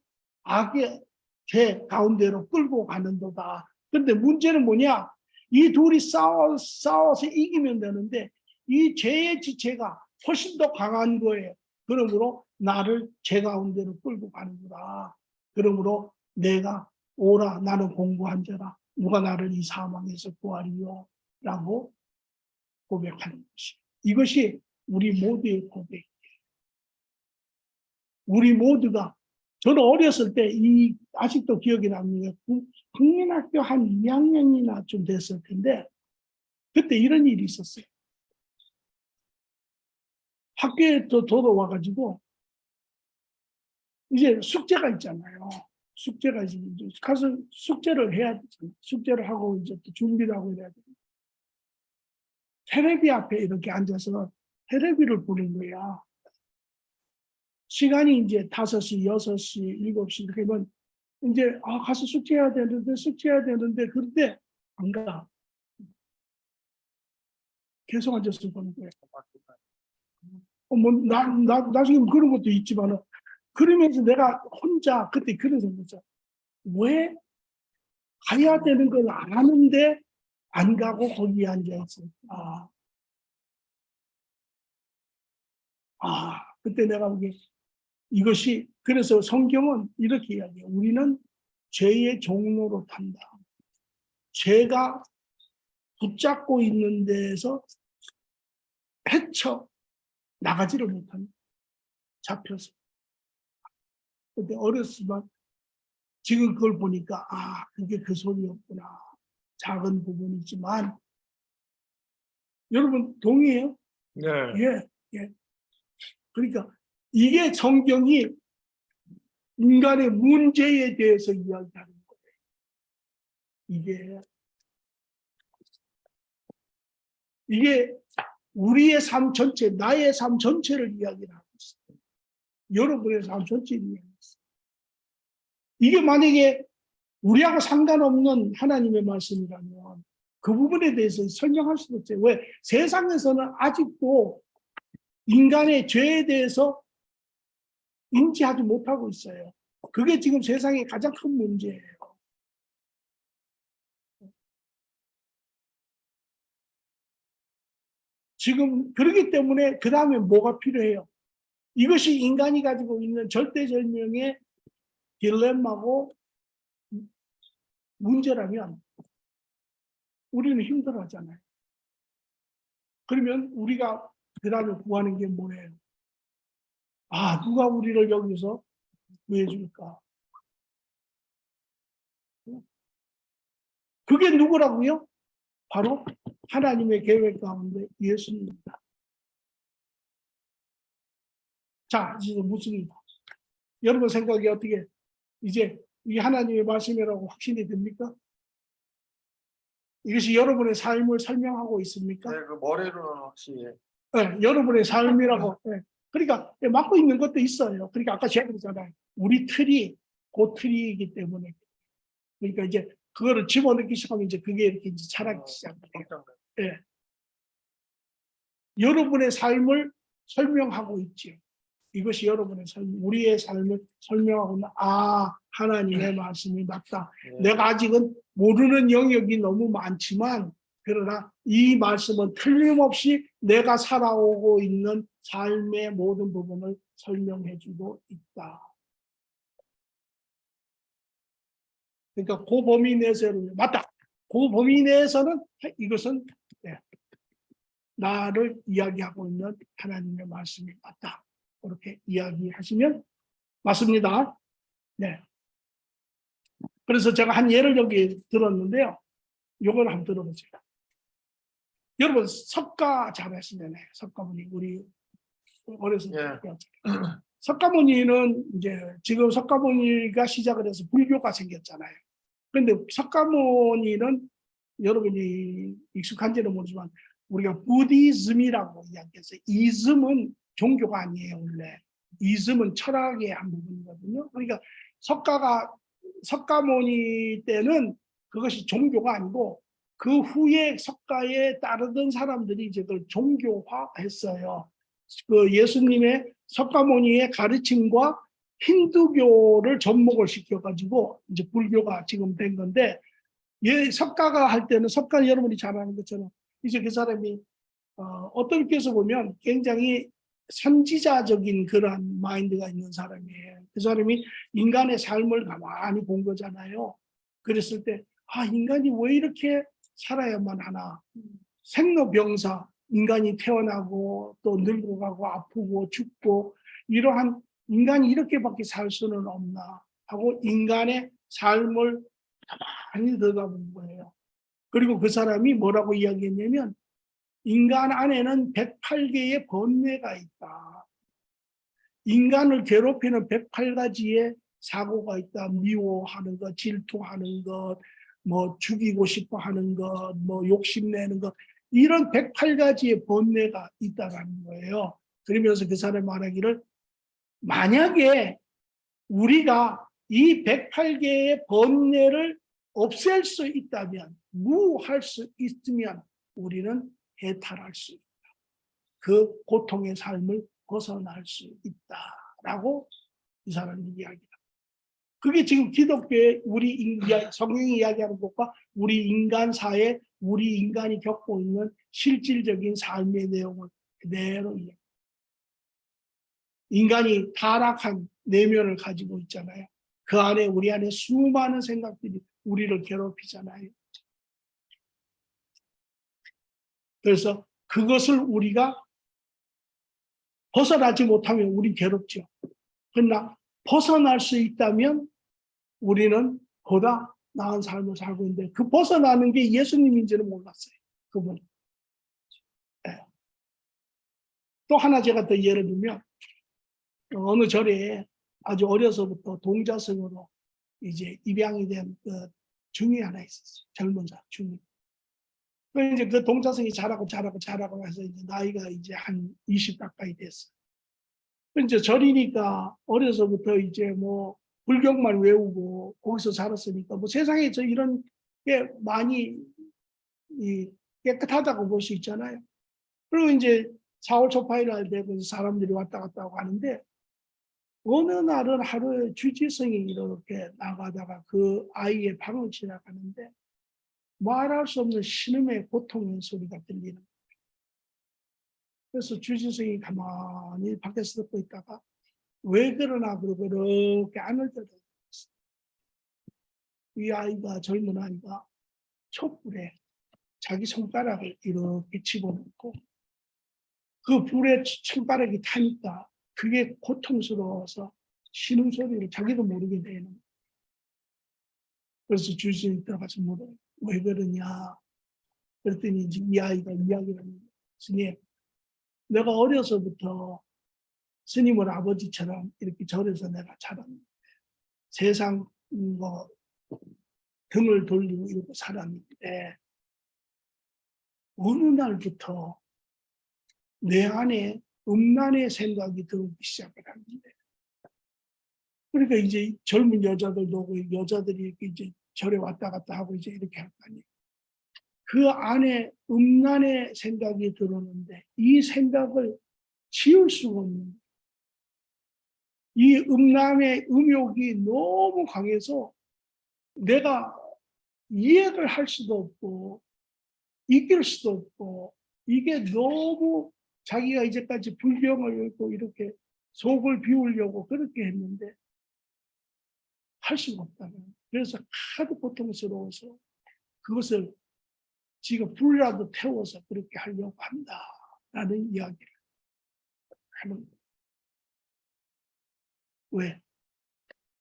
악의 죄 가운데로 끌고 가는도다. 그런데 문제는 뭐냐? 이 둘이 싸워서 이기면 되는데 이 죄의 지체가 훨씬 더 강한 거예요. 그러므로 나를 죄 가운데로 끌고 가는구나. 그러므로 내가 오라 나는 공고한 자라. 누가 나를 이 사망에서 구하리요? 라고 고백하는 것이. 이것이 우리 모두의 고백이에요. 우리 모두가 저는 어렸을 때 아직도 기억이 납니다. 국민학교 한 2학년이나 좀 됐을 텐데 그때 이런 일이 있었어요. 학교에 저도 와가지고 이제 숙제가 있잖아요. 숙제가 이제 가서 숙제를 해야 되잖아요. 숙제를 하고 이제 또 준비를 하고 이래야 돼요. 테레비 앞에 이렇게 앉아서 테레비를 보는 거야. 시간이 이제 5시, 6시, 7시 이렇게 되면 이제 가서 숙제해야 되는데 그런데 안 가. 계속 앉아서 보는 거예요. 나중에 그런 것도 있지만 그러면서 내가 혼자 그때 그런 생각했죠. 왜 가야 되는 걸 아는데 안 가고 거기에 앉아 있었다. 그때 내가 보기에 이것이, 그래서 성경은 이렇게 이야기해요. 우리는 죄의 종로로 탄다. 죄가 붙잡고 있는 데에서 헤쳐 나가지를 못한다. 잡혀서. 근데 어렸지만 지금 그걸 보니까 그게 그 소리였구나. 작은 부분이지만 여러분 동의해요? 네. 예. 그러니까 이게 성경이 인간의 문제에 대해서 이야기하는 거예요. 이게 우리의 삶 전체, 나의 삶 전체를 이야기를 하고 있어요. 여러분의 삶 전체를 이야기하고 있어요. 이게 만약에 우리하고 상관없는 하나님의 말씀이라면 그 부분에 대해서 설명할 수도 없어요. 왜? 세상에서는 아직도 인간의 죄에 대해서 인지하지 못하고 있어요. 그게 지금 세상의 가장 큰 문제예요. 지금 그렇기 때문에 그 다음에 뭐가 필요해요? 이것이 인간이 가지고 있는 절대절명의 딜레마고 문제라면 우리는 힘들어하잖아요. 그러면 우리가 그 다음에 구하는 게 뭐예요? 누가 우리를 여기서 구해줄까? 그게 누구라고요? 바로 하나님의 계획 가운데 예수님입니다. 자, 이제 무슨, 여러분 생각이 어떻게, 이제 이 하나님의 말씀이라고 확신이 됩니까? 이것이 여러분의 삶을 설명하고 있습니까? 네, 그 머리로는 확실히. 네, 여러분의 삶이라고. 네. 그러니까 맡고 있는 것도 있어요. 그러니까 아까 제가 그랬잖아요. 우리 틀이 그 틀이기 때문에. 그러니까 이제 그거를 집어넣기 시작하면 이제 그게 이렇게 이제 자라기 시작해요. 네. 여러분의 삶을 설명하고 있죠. 이것이 여러분의 삶, 우리의 삶을 설명하고 있는, 하나님의 말씀이 맞다. 내가 아직은 모르는 영역이 너무 많지만, 그러나 이 말씀은 틀림없이 내가 살아오고 있는 삶의 모든 부분을 설명해주고 있다. 그러니까 그 범위 내에서는 맞다. 그 범위 내에서는 이것은 나를 이야기하고 있는 하나님의 말씀이 맞다. 그렇게 이야기하시면 맞습니다. 네. 그래서 제가 한 예를 여기 들었는데요. 요걸 한번 들어보세요. 여러분 석가 잘하시잖아요. 석가모니 우리 어렸을 때 배웠잖아요. 석가모니는 이제 지금 석가모니가 시작을 해서 불교가 생겼잖아요. 그런데 석가모니는 여러분이 익숙한지는 모르지만 우리가 부디즘이라고 이야기해서 이즘은 종교가 아니에요. 원래 이즘은 철학의 한 부분이거든요. 그러니까 석가모니 때는 그것이 종교가 아니고 그 후에 석가에 따르던 사람들이 이제 그걸 종교화했어요. 그 예수님의 석가모니의 가르침과 힌두교를 접목을 시켜가지고 이제 불교가 지금 된 건데, 석가가 할 때는 석가 여러분이 잘 아는 것처럼 이제 그 사람이 어떤 의미에서 보면 굉장히 선지자적인 그런 마인드가 있는 사람이에요. 그 사람이 인간의 삶을 가만히 본 거잖아요. 그랬을 때 인간이 왜 이렇게 살아야만 하나. 생로병사, 인간이 태어나고 또 늙어가고 아프고 죽고 이러한 인간이 이렇게밖에 살 수는 없나 하고 인간의 삶을 가만히 들여다본 거예요. 그리고 그 사람이 뭐라고 이야기했냐면 인간 안에는 108개의 번뇌가 있다. 인간을 괴롭히는 108가지의 사고가 있다. 미워하는 것, 질투하는 것, 뭐 죽이고 싶어 하는 것, 뭐 욕심내는 것, 이런 108가지의 번뇌가 있다는 거예요. 그러면서 그 사람이 말하기를 만약에 우리가 이 108개의 번뇌를 없앨 수 있다면, 무할 수 있으면 우리는 해탈할 수 있다. 그 고통의 삶을 벗어날 수 있다라고 이 사람이 이야기합니다. 그게 지금 기독교의 성경이 이야기하는 것과 우리 인간사에 우리 인간이 겪고 있는 실질적인 삶의 내용을 그대로 이야기해요. 인간이 타락한 내면을 가지고 있잖아요. 그 안에 우리 안에 수많은 생각들이 우리를 괴롭히잖아요. 그래서 그것을 우리가 벗어나지 못하면 우리 괴롭죠. 그러나 벗어날 수 있다면 우리는 보다 나은 삶을 살고 있는데 그 벗어나는 게 예수님인지는 몰랐어요. 그분. 네. 또 하나 제가 더 예를 들면 어느 절에 아주 어려서부터 동자승으로 이제 입양이 된 그 중이 하나 있었어요. 젊은 자 중이. 이제 그 동자승이 자라고 해서 이제 나이가 이제 한 20 가까이 됐어요. 이제 절이니까 어려서부터 이제 뭐 불경만 외우고 거기서 자랐으니까 뭐 세상에 저 이런 게 많이 깨끗하다고 볼 수 있잖아요. 그리고 이제 4월 초파일날 되고 사람들이 왔다 갔다 하고 하는데 어느 날은 하루에 주지성이 이렇게 나가다가 그 아이의 방을 지나가는데 말할 수 없는 신음의 고통의 소리가 들리는 거예요. 그래서 주지성이 가만히 밖에서 듣고 있다가 왜 그러나 그러고 이렇게 안을 뜯어요. 이 아이가 젊은 아이가 촛불에 자기 손가락을 이렇게 집어넣고 그 불에 손가락이 타니까 그게 고통스러워서 신음소리를 자기도 모르게 되는 거예요. 그래서 주지성이 들어가서 물어요. 왜 그러냐. 그랬더니 이제 이 아이가 이야기를 합니다. 스님, 내가 어려서부터 스님을 아버지처럼 이렇게 절에서 내가 자랐는데 세상 뭐 등을 돌리고 이러고 살았는데 어느 날부터 내 안에 음란의 생각이 들기 시작을 하는데 그러니까 이제 젊은 여자들도 오고 여자들이 이렇게 이제 절에 왔다 갔다 하고 이제 이렇게 할 거 아니에요. 그 안에 음란의 생각이 들어오는데 이 생각을 지울 수가 없는 거예요. 이 음란의 음욕이 너무 강해서 내가 이해를 할 수도 없고 이길 수도 없고 이게 너무 자기가 이제까지 불경을 읽고 이렇게 속을 비우려고 그렇게 했는데 할 수가 없다는 거예요. 그래서 하도 고통스러워서 그것을 지가 불이라도 태워서 그렇게 하려고 한다라는 이야기를 하는 거예요. 왜?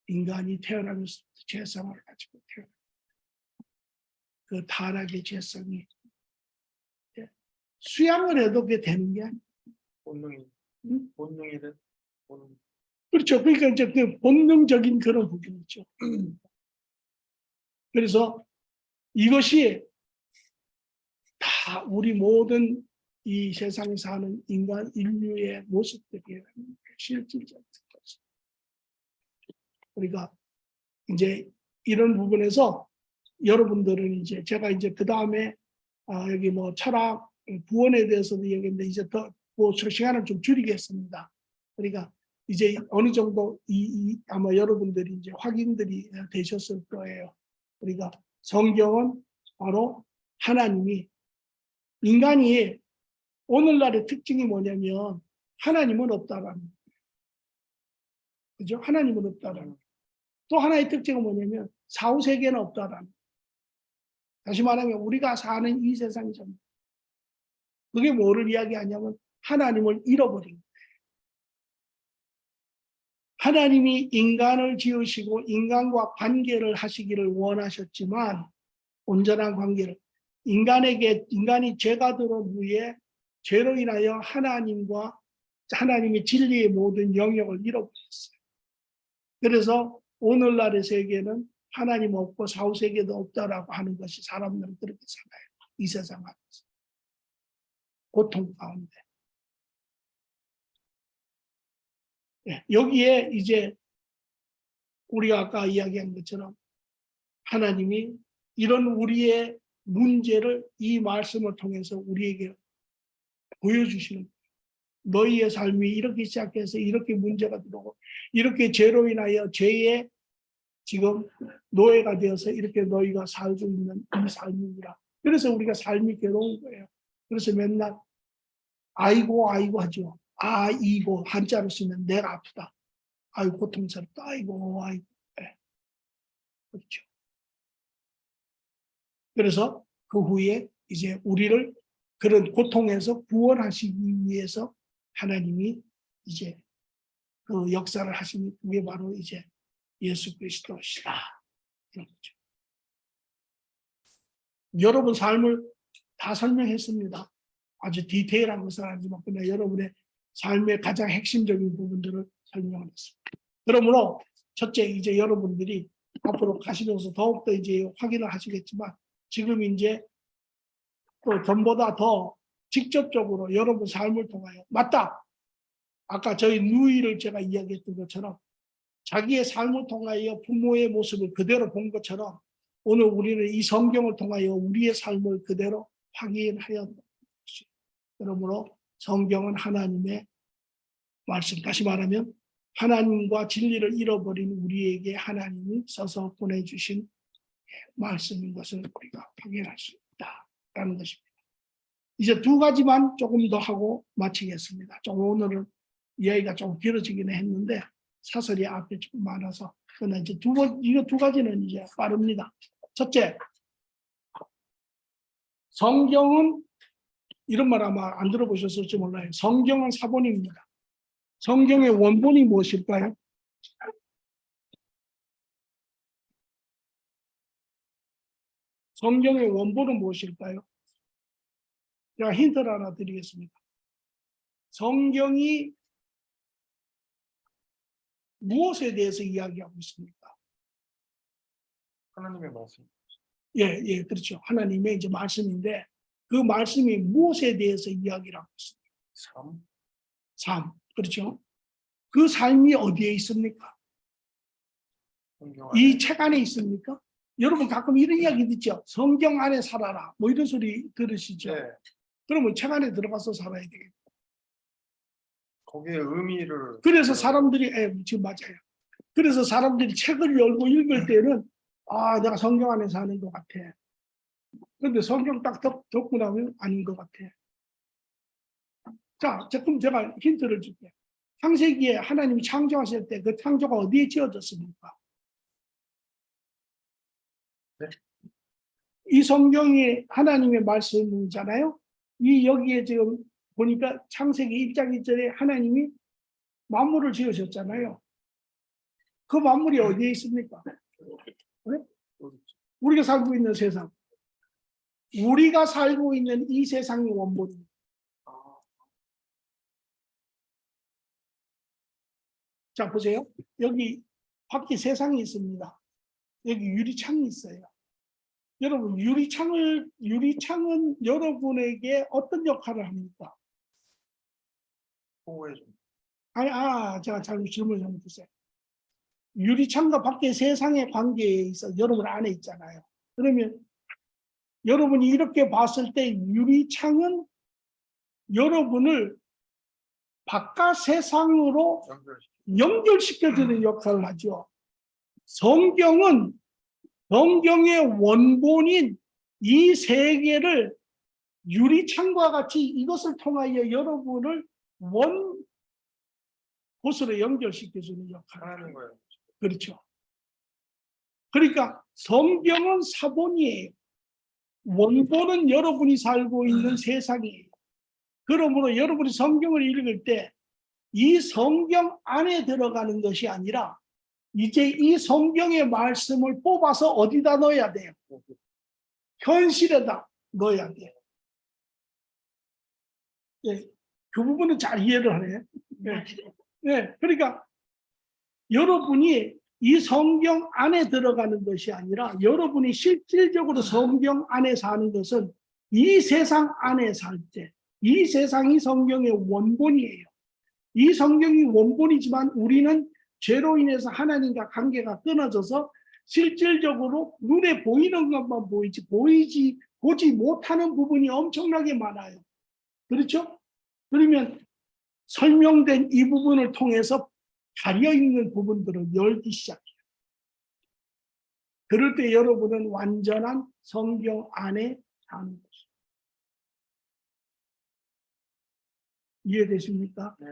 인간이 태어나면서 죄성을 가지고 태어나. 그 타락의 죄성이 수양을 해도 그게 되는 게 아니에요. 본능이든 본능. 그렇죠. 그러니까 이제 그 본능적인 그런 부분이 있죠. 그래서 이것이 다 우리 모든 이 세상에 사는 인간 인류의 모습들이에요. 실질적인 것이. 그러니까 이제 이런 부분에서 여러분들은 이제 제가 이제 그 다음에 여기 뭐 철학 구원에 대해서도 얘기했는데 이제 더 뭐 시간을 좀 줄이겠습니다. 그러니까 이제 어느 정도 아마 여러분들이 이제 확인들이 되셨을 거예요. 그러니까 성경은 바로 하나님이 인간이 오늘날의 특징이 뭐냐면 하나님은 없다라는 거예요. 그죠? 하나님은 없다라는 거예요. 또 하나의 특징은 뭐냐면 사후세계는 없다라는 거예요. 다시 말하면 우리가 사는 이 세상이잖아요. 그게 뭐를 이야기하냐면 하나님을 잃어버린 거예요. 하나님이 인간을 지으시고 인간과 관계를 하시기를 원하셨지만 온전한 관계를 인간이 죄가 들어온 후에 죄로 인하여 하나님의 진리의 모든 영역을 잃어버렸어요. 그래서 오늘날의 세계는 하나님 없고 사후세계도 없다라고 하는 것이 사람들은 그렇게 살아요. 이 세상 안에서. 고통 가운데. 여기에 이제 우리가 아까 이야기한 것처럼 하나님이 이런 우리의 문제를 이 말씀을 통해서 우리에게 보여주시는 거예요. 너희의 삶이 이렇게 시작해서 이렇게 문제가 들어오고 이렇게 죄로 인하여 죄의 지금 노예가 되어서 이렇게 너희가 살고 있는 이 삶이라. 그래서 우리가 삶이 괴로운 거예요. 그래서 맨날 아이고 아이고 하죠. 아이고 한자로 쓰면 내가 아프다. 아이고 고통스럽다. 아이고 아이고. 네. 그렇죠. 그래서 그 후에 이제 우리를 그런 고통에서 구원하시기 위해서 하나님이 이제 그 역사를 하시니 그게 바로 이제 예수 그리스도시다. 그런 거죠. 여러분 삶을 다 설명했습니다. 아주 디테일한 것은 아니지만 그냥 여러분의 삶의 가장 핵심적인 부분들을 설명을 했습니다. 그러므로 첫째 이제 여러분들이 앞으로 가시면서 더욱더 이제 확인을 하시겠지만 지금 이제 또 전보다 더 직접적으로 여러분 삶을 통하여 맞다. 아까 저희 누이를 제가 이야기했던 것처럼 자기의 삶을 통하여 부모의 모습을 그대로 본 것처럼 오늘 우리는 이 성경을 통하여 우리의 삶을 그대로 확인하여 그러므로 성경은 하나님의 말씀, 다시 말하면 하나님과 진리를 잃어버린 우리에게 하나님이 써서 보내주신 말씀인 것을 우리가 확인할 수 있다라는 것입니다. 이제 두 가지만 조금 더 하고 마치겠습니다. 좀 오늘은 이야기가 좀 길어지긴 했는데 사설이 앞에 좀 많아서 그러나 이제 이거 두 가지는 이제 빠릅니다. 첫째, 성경은 이런 말 아마 안 들어보셨을지 몰라요. 성경은 사본입니다. 성경의 원본이 무엇일까요? 성경의 원본은 무엇일까요? 제가 힌트를 하나 드리겠습니다. 성경이 무엇에 대해서 이야기하고 있습니까? 하나님의 말씀. 예, 그렇죠. 하나님의 이제 말씀인데 그 말씀이 무엇에 대해서 이야기를 하고 있습니까? 삶. 그렇죠. 그 삶이 어디에 있습니까? 이 책 안에 있습니까? 여러분 가끔 이런 이야기 듣죠. 성경 안에 살아라. 뭐 이런 소리 들으시죠. 네. 그러면 책 안에 들어가서 살아야 되겠죠. 거기에 의미를. 그래서 사람들이 지금 맞아요. 그래서 사람들이 책을 열고 읽을 때는 아 내가 성경 안에 사는 것 같아. 그런데 성경 딱 덮고 나면 아닌 것 같아. 자, 그럼 제가 힌트를 줄게요. 창세기에 하나님이 창조하실 때 그 창조가 어디에 지어졌습니까? 네? 이 성경이 하나님의 말씀이잖아요. 이 여기에 지금 보니까 창세기 1장 1절에 하나님이 만물을 지으셨잖아요. 그 만물이 어디에 있습니까? 네? 우리가 살고 있는 세상. 우리가 살고 있는 이 세상의 원본입니다. 자, 보세요. 여기 밖에 세상이 있습니다. 여기 유리창이 있어요. 여러분, 유리창은 여러분에게 어떤 역할을 합니까? 제가 잘못 질문을 잘못했어요. 유리창과 밖에 세상의 관계에 있어 여러분 안에 있잖아요. 그러면 여러분이 이렇게 봤을 때 유리창은 여러분을 바깥 세상으로 연결시켜주는 역할을 하죠. 성경은 성경의 원본인 이 세계를 유리창과 같이 이것을 통하여 여러분을 원 곳으로 연결시켜주는 역할을 하는 거예요. 그렇죠. 그러니까 성경은 사본이에요. 원본은 여러분이 살고 있는 세상이에요. 그러므로 여러분이 성경을 읽을 때 이 성경 안에 들어가는 것이 아니라 이제 이 성경의 말씀을 뽑아서 어디다 넣어야 돼요? 현실에다 넣어야 돼요. 네, 그 부분은 잘 이해를 하네요. 네, 그러니까 여러분이 이 성경 안에 들어가는 것이 아니라 여러분이 실질적으로 성경 안에 사는 것은 이 세상 안에 살 때, 이 세상이 성경의 원본이에요. 이 성경이 원본이지만 우리는 죄로 인해서 하나님과 관계가 끊어져서 실질적으로 눈에 보이는 것만 보지 못하는 부분이 엄청나게 많아요. 그렇죠? 그러면 설명된 이 부분을 통해서 가려있는 부분들을 열기 시작해요. 그럴 때 여러분은 완전한 성경 안에 사는 것입니다. 이해되십니까? 네.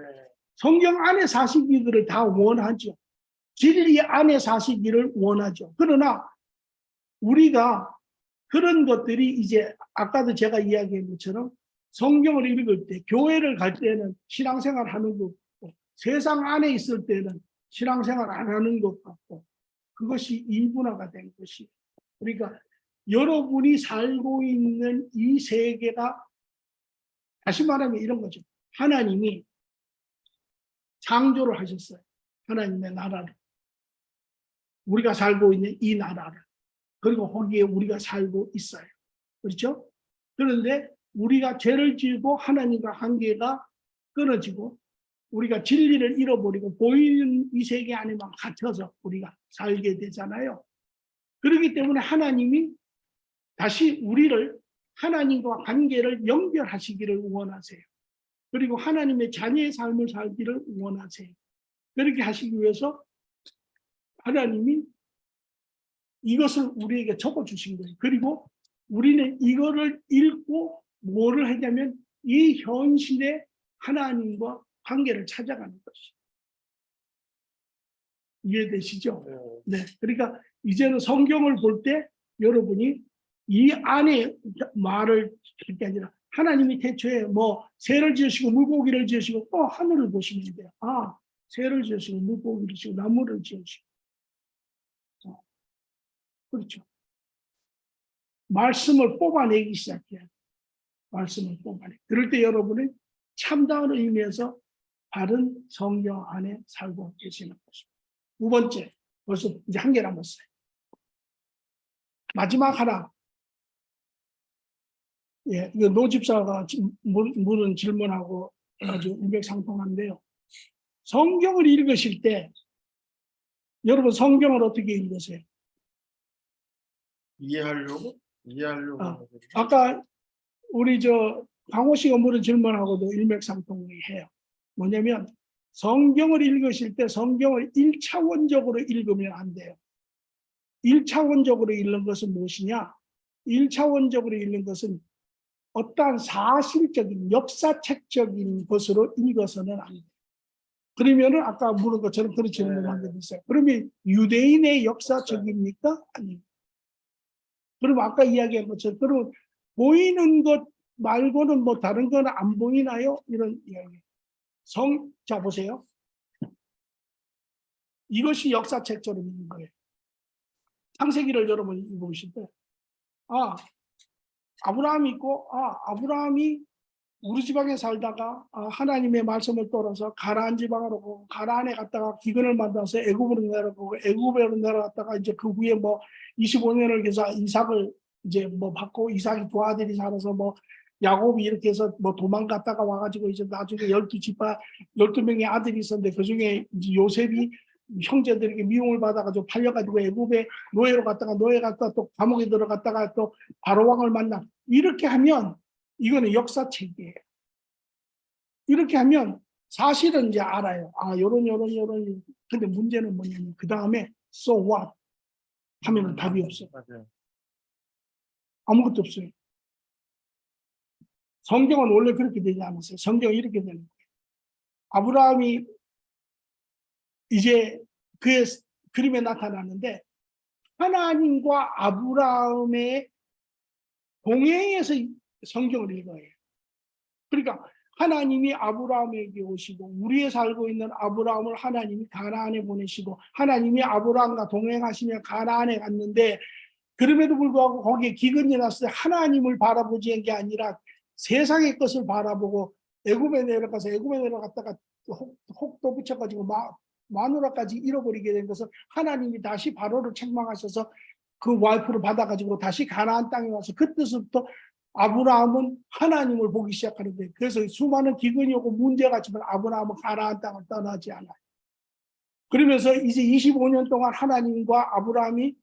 성경 안에 사시기를 다 원하죠. 진리 안에 사시기를 원하죠. 그러나 우리가 그런 것들이 이제 아까도 제가 이야기한 것처럼 성경을 읽을 때, 교회를 갈 때는 신앙생활 하는 것 같고, 세상 안에 있을 때는 신앙생활 안 하는 것 같고, 그것이 이분화가 된 것이. 그러니까 여러분이 살고 있는 이 세계가, 다시 말하면 이런 거죠. 하나님이 창조를 하셨어요. 하나님의 나라를. 우리가 살고 있는 이 나라를. 그리고 거기에 우리가 살고 있어요. 그렇죠? 그런데 우리가 죄를 지고 하나님과 관계가 끊어지고 우리가 진리를 잃어버리고 보이는 이 세계 안에만 갇혀서 우리가 살게 되잖아요. 그렇기 때문에 하나님이 다시 우리를 하나님과 관계를 연결하시기를 원하세요. 그리고 하나님의 자녀의 삶을 살기를 원하세요. 그렇게 하시기 위해서 하나님이 이것을 우리에게 적어주신 거예요. 그리고 우리는 이거를 읽고 뭐를 하냐면 이 현실의 하나님과 관계를 찾아가는 것이죠. 이해되시죠? 네. 그러니까 이제는 성경을 볼 때 여러분이 이 안에 말을 할 게 아니라 하나님이 태초에 뭐 새를 지으시고 물고기를 지으시고 또 하늘을 보시면 돼요. 아, 새를 지으시고 물고기를 지으시고 나무를 지으시고. 그렇죠. 말씀을 뽑아내기 시작해요. 말씀을 뽑아내. 그럴 때 여러분은 참다운 의미에서 바른 성경 안에 살고 계시는 것입니다. 두 번째, 벌써 이제 한 개 남았어요. 마지막 하나. 예, 이거 노 집사가 물은 질문하고 아주 일맥상통한데요. 성경을 읽으실 때 여러분 성경을 어떻게 읽으세요? 이해하려고 아까 우리 강호 씨가 물은 질문하고도 일맥상통해요. 뭐냐면 성경을 읽으실 때 성경을 1차원적으로 읽으면 안 돼요. 1차원적으로 읽는 것은 무엇이냐? 1차원적으로 읽는 것은 어떠한 사실적인 역사책적인 것으로 읽어서는 안 돼요. 그러면은 아까 물은 것처럼 그런 질문을 하게 됐어요. 그러면 유대인의 역사책입니까? 아니요. 그럼 아까 이야기한 것처럼 그럼 보이는 것 말고는 뭐 다른 건 안 보이나요? 이런 이야기. 자 보세요. 이것이 역사책처럼 있는 거예요. 창세기를 여러분 읽으실 때, 아브라함이 있고, 아브라함이 우리 지방에 살다가 하나님의 말씀을 따라서 가나안 지방으로 가고 가나안에 갔다가 기근을 만나서 애굽으로 내려가고 애굽으로 내려갔다가 이제 그 후에 뭐 25년을 계속 이삭을 이제 뭐 받고 이삭이 두 아들이 살아서 뭐 야곱이 이렇게 해서 뭐 도망갔다가 와가지고 이제 나중에 12명의 아들이 있었는데 그중에 이제 요셉이 형제들에게 미움을 받아가지고 팔려가지고 애굽에 노예로 갔다가 또 감옥에 들어갔다가 또 바로왕을 만나. 이렇게 하면 이거는 역사책이에요. 이렇게 하면 사실은 이제 알아요. 요런. 근데 문제는 뭐냐면 그 다음에 so what 하면은 답이 없어요. 맞아요. 아무것도 없어요. 성경은 원래 그렇게 되지 않았어요. 성경은 이렇게 되는 거예요. 아브라함이 이제 그의 그림에 나타나는데 하나님과 아브라함의 동행에서 성경을 읽어요. 그러니까 하나님이 아브라함에게 오시고 우리에 살고 있는 아브라함을 하나님이 가나안에 보내시고 하나님이 아브라함과 동행하시며 가나안에 갔는데 그럼에도 불구하고 거기에 기근이 났을 때 하나님을 바라보지 게 아니라 세상의 것을 바라보고 애굽에 내려갔다가 혹도 붙여가지고 마누라까지 잃어버리게 된 것은 하나님이 다시 바로를 책망하셔서 그 와이프를 받아가지고 다시 가나안 땅에 와서 그때부터 아브라함은 하나님을 보기 시작하는데 그래서 수많은 기근이 오고 문제가 있지만 아브라함은 가나안 땅을 떠나지 않아요. 그러면서 이제 25년 동안 하나님과 아브라함이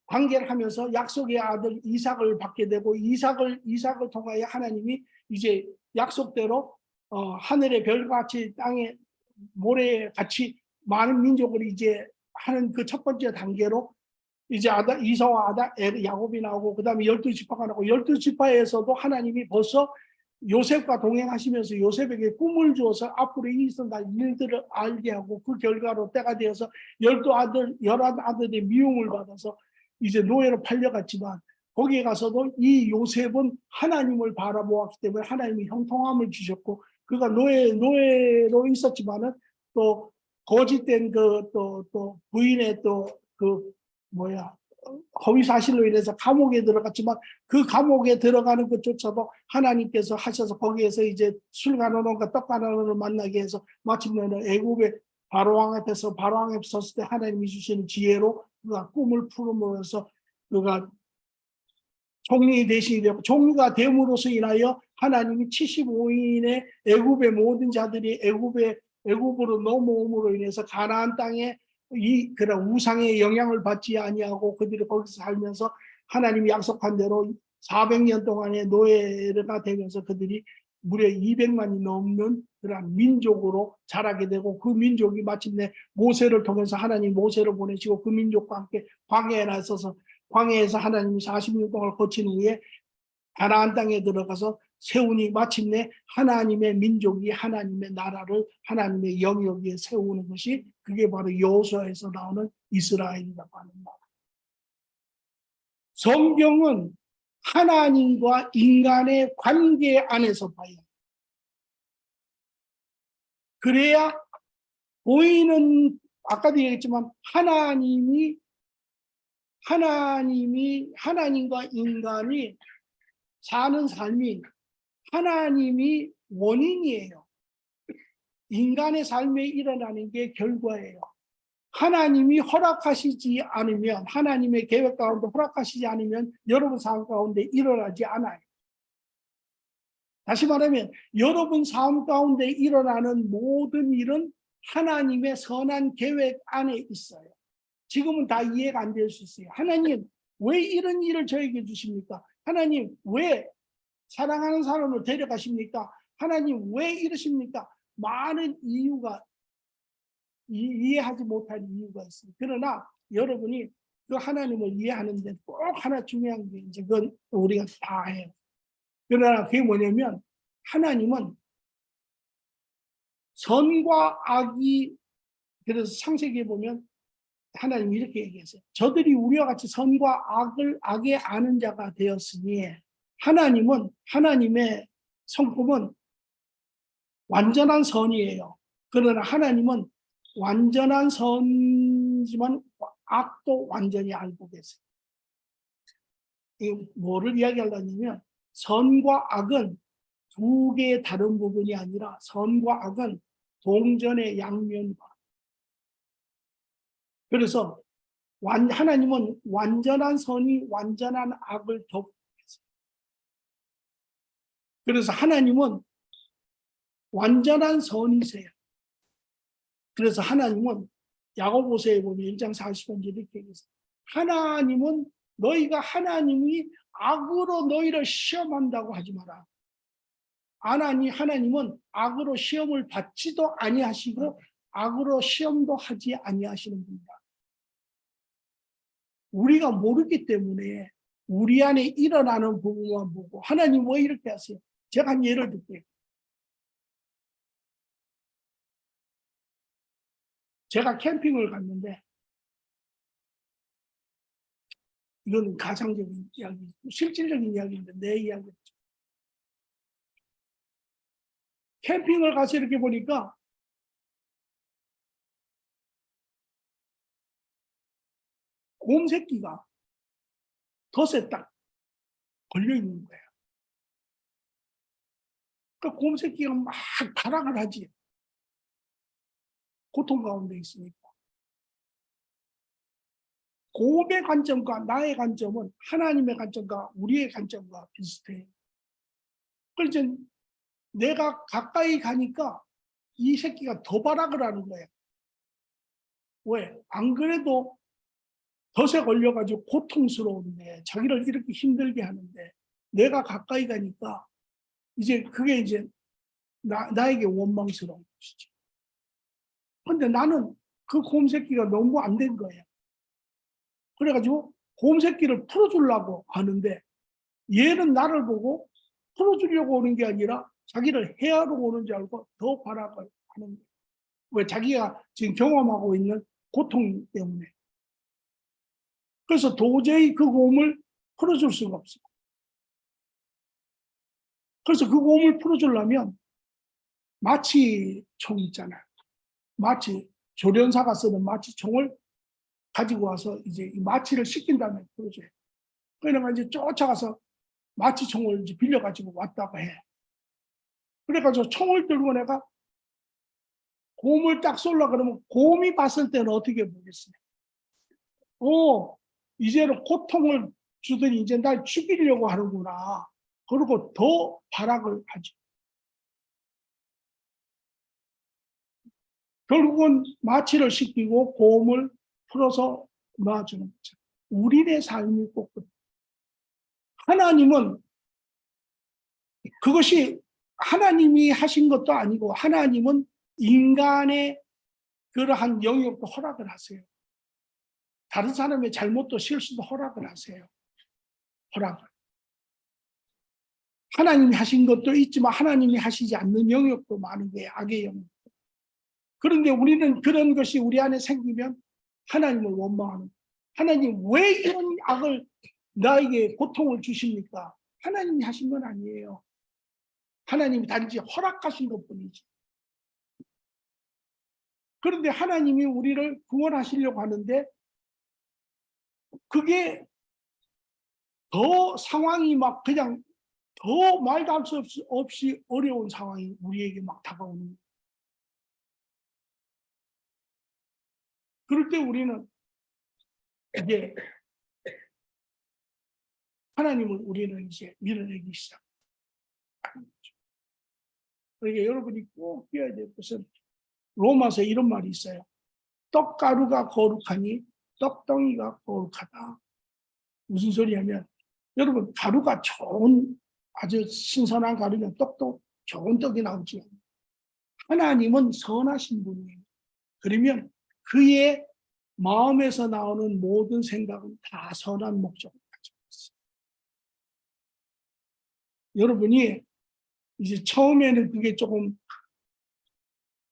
관계를 하면서 약속의 아들 이삭을 받게 되고 이삭을 통하여 하나님이 이제 약속대로 하늘의 별같이 땅에 모래같이 많은 민족을 이제 하는 그 첫 번째 단계로 이제 이사와 야곱이 나오고 그다음에 12지파가 나오고 12지파에서도 하나님이 벌써 요셉과 동행하시면서 요셉에게 꿈을 주어서 앞으로 있어날 일들을 알게 하고 그 결과로 때가 되어서 11아들의 미움을 받아서 이제 노예로 팔려갔지만 거기에 가서도 이 요셉은 하나님을 바라보았기 때문에 하나님이 형통함을 주셨고 그가 노예로 있었지만은 또 거짓된 또 부인의 허위 사실로 인해서 감옥에 들어갔지만 그 감옥에 들어가는 것조차도 하나님께서 하셔서 거기에서 이제 술 가난원과 떡 가난원을 만나게 해서 마침내는 애굽의 바로왕 앞에서 섰을 때 하나님이 주시는 지혜로 그가 꿈을 풀음으로써 그가 총리 대신이 되고 총리가 됨으로써 인하여 하나님이 75인의 애굽의 모든 자들이 애굽으로 넘어옴으로 인해서 가나안 땅에 그런 우상의 영향을 받지 아니하고 그들이 거기서 살면서 하나님이 약속한 대로 400년 동안의 노예가 되면서 그들이 무려 200만이 넘는 그러한 민족으로 자라게 되고 그 민족이 마침내 모세를 통해서 하나님 모세를 보내시고 그 민족과 함께 광야에 나서서 광야에서 하나님이 40년 동안 거친 후에 가나안 땅에 들어가서 세우니 마침내 하나님의 민족이 하나님의 나라를 하나님의 영역에 세우는 것이 그게 바로 여호수아에서 나오는 이스라엘이라고 하는 나라. 성경은 하나님과 인간의 관계 안에서 봐야 해요. 그래야 보이는 아까도 얘기했지만 하나님과 인간이 사는 삶이 하나님이 원인이에요. 인간의 삶에 일어나는 게 결과예요. 하나님이 허락하시지 않으면 하나님의 계획 가운데 허락하시지 않으면 여러분 삶 가운데 일어나지 않아요. 다시 말하면 여러분 삶 가운데 일어나는 모든 일은 하나님의 선한 계획 안에 있어요. 지금은 다 이해가 안 될 수 있어요. 하나님 왜 이런 일을 저에게 주십니까? 하나님 왜 사랑하는 사람을 데려가십니까? 하나님 왜 이러십니까? 많은 이유가 이해하지 못할 이유가 있어요. 그러나 여러분이 그 하나님을 이해하는데 꼭 하나 중요한 게 이제 그건 우리가 다 해요. 그러나 그게 뭐냐면 하나님은 선과 악이 그래서 창세기에 보면 하나님이 이렇게 얘기했어요. 저들이 우리와 같이 선과 악의 아는 자가 되었으니 하나님의 성품은 완전한 선이에요. 그러나 하나님은 완전한 선이지만 악도 완전히 알고 계세요. 이 뭐를 이야기하려면 선과 악은 두 개의 다른 부분이 아니라 선과 악은 동전의 양면과 그래서 하나님은 완전한 선이 완전한 악을 덮고 계세요. 그래서 하나님은 완전한 선이세요. 그래서 하나님은 야고보서에 보면 1장 40절 이렇게 얘기했어요. 하나님은 너희가 하나님이 악으로 너희를 시험한다고 하지 마라. 하나님은 악으로 시험을 받지도 아니하시고 악으로 시험도 하지 아니하시는 분이다. 우리가 모르기 때문에 우리 안에 일어나는 부분만 보고 하나님 왜 이렇게 하세요? 제가 한 예를 들게요. 제가 캠핑을 갔는데 이건 가상적인 이야기, 실질적인 이야기인데 내 이야기죠. 캠핑을 가서 이렇게 보니까 곰 새끼가 덫에 딱 걸려 있는 거예요. 그 곰 새끼가 막 타락을 하지. 고통 가운데 있으니까. 곰의 관점과 나의 관점은 하나님의 관점과 우리의 관점과 비슷해요. 그래서 내가 가까이 가니까 이 새끼가 더 발악을 하는 거예요. 왜? 안 그래도 덫에 걸려가지고 고통스러운데 자기를 이렇게 힘들게 하는데 내가 가까이 가니까 이제 그게 이제 나에게 원망스러운 것이죠. 근데 나는 그 곰 새끼가 너무 안 된 거예요. 그래가지고 곰 새끼를 풀어주려고 하는데 얘는 나를 보고 풀어주려고 오는 게 아니라 자기를 해하러 오는 줄 알고 더 발악을 하는 거예요. 왜? 자기가 지금 경험하고 있는 고통 때문에. 그래서 도저히 그 곰을 풀어줄 수가 없어요. 그래서 그 곰을 풀어주려면 마취총 있잖아요. 마취, 조련사가 쓰는 마취총을 가지고 와서 이제 이 마취를 시킨 다음에 풀어줘요. 그러니까 이제 쫓아가서 마취총을 이제 빌려가지고 왔다고 해. 그래가지고 총을 들고 내가 곰을 딱 쏠라 그러면 곰이 봤을 때는 어떻게 보겠어요? 이제는 고통을 주더니 이제 날 죽이려고 하는구나. 그리고 더 발악을 하죠. 결국은 마취를 시키고 곰을 풀어서 놔주는 거죠. 우리의 삶이 꼭 하나님은 그것이 하나님이 하신 것도 아니고 하나님은 인간의 그러한 영역도 허락을 하세요. 다른 사람의 잘못도 실수도 허락을 하세요. 허락을. 하나님이 하신 것도 있지만 하나님이 하시지 않는 영역도 많은 거예요. 악의 영역. 그런데 우리는 그런 것이 우리 안에 생기면 하나님을 원망하는 거예요. 하나님 왜 이런 악을 나에게 고통을 주십니까? 하나님이 하신 건 아니에요. 하나님이 단지 허락하신 것뿐이지. 그런데 하나님이 우리를 구원하시려고 하는데 그게 더 상황이 막 그냥 더 말도 할 수 없이 어려운 상황이 우리에게 막 다가오는 거예요. 그럴 때 우리는 이제 하나님을 우리는 이제 밀어내기 시작합니다. 그러니까 여러분이 꼭 깨어야 될 것은 로마서 이런 말이 있어요. 떡가루가 거룩하니 떡덩이가 거룩하다. 무슨 소리냐면 여러분 가루가 좋은 아주 신선한 가루면 떡도 좋은 떡이 나오지. 하나님은 선하신 분이에요. 그러면 그의 마음에서 나오는 모든 생각은 다 선한 목적을 가지고 있어요. 여러분이 이제 처음에는 그게 조금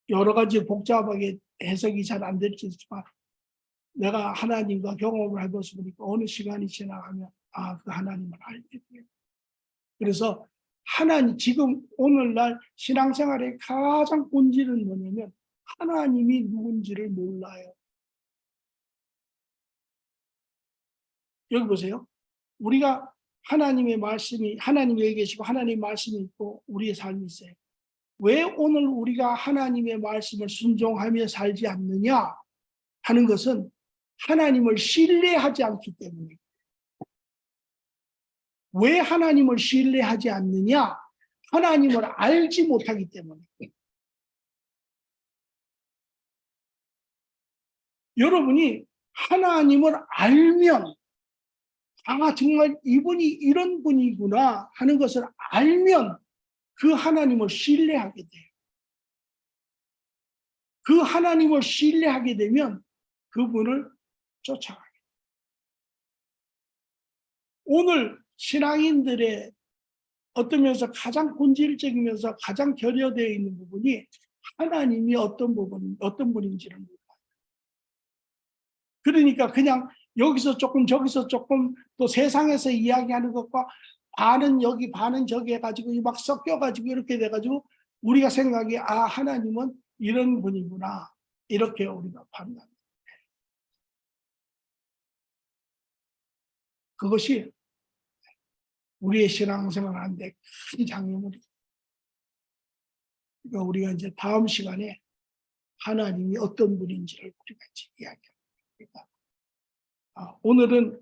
여러 가지 복잡하게 해석이 잘 안 될지 있지만 내가 하나님과 경험을 해보서 보니까 어느 시간이 지나가면 그 하나님을 알게 돼요. 그래서 하나님 지금 오늘날 신앙생활의 가장 본질은 뭐냐면 하나님이 누군지를 몰라요. 여기 보세요. 우리가 하나님의 말씀이 하나님이 여기 계시고 하나님의 말씀이 있고 우리의 삶이 있어요. 왜 오늘 우리가 하나님의 말씀을 순종하며 살지 않느냐 하는 것은 하나님을 신뢰하지 않기 때문이에요. 왜 하나님을 신뢰하지 않느냐? 하나님을 알지 못하기 때문이에요. 여러분이 하나님을 알면 정말 이분이 이런 분이구나 하는 것을 알면 그 하나님을 신뢰하게 돼요. 그 하나님을 신뢰하게 되면 그분을 쫓아가게 돼요. 오늘 신앙인들의 어떤 면에서 가장 본질적이면서 가장 결여되어 있는 부분이 하나님이 어떤 분인지를 몰라요. 그러니까 그냥 여기서 조금 저기서 조금 또 세상에서 이야기하는 것과 반은 여기 반은 저기 해가지고 막 섞여가지고 이렇게 돼가지고 우리가 생각이 하나님은 이런 분이구나 이렇게 우리가 판단합니다. 그것이 우리의 신앙생활 하는데 큰 장애물이. 그러니까 우리가 이제 다음 시간에 하나님이 어떤 분인지를 우리가 이제 이야기합니다. 오늘은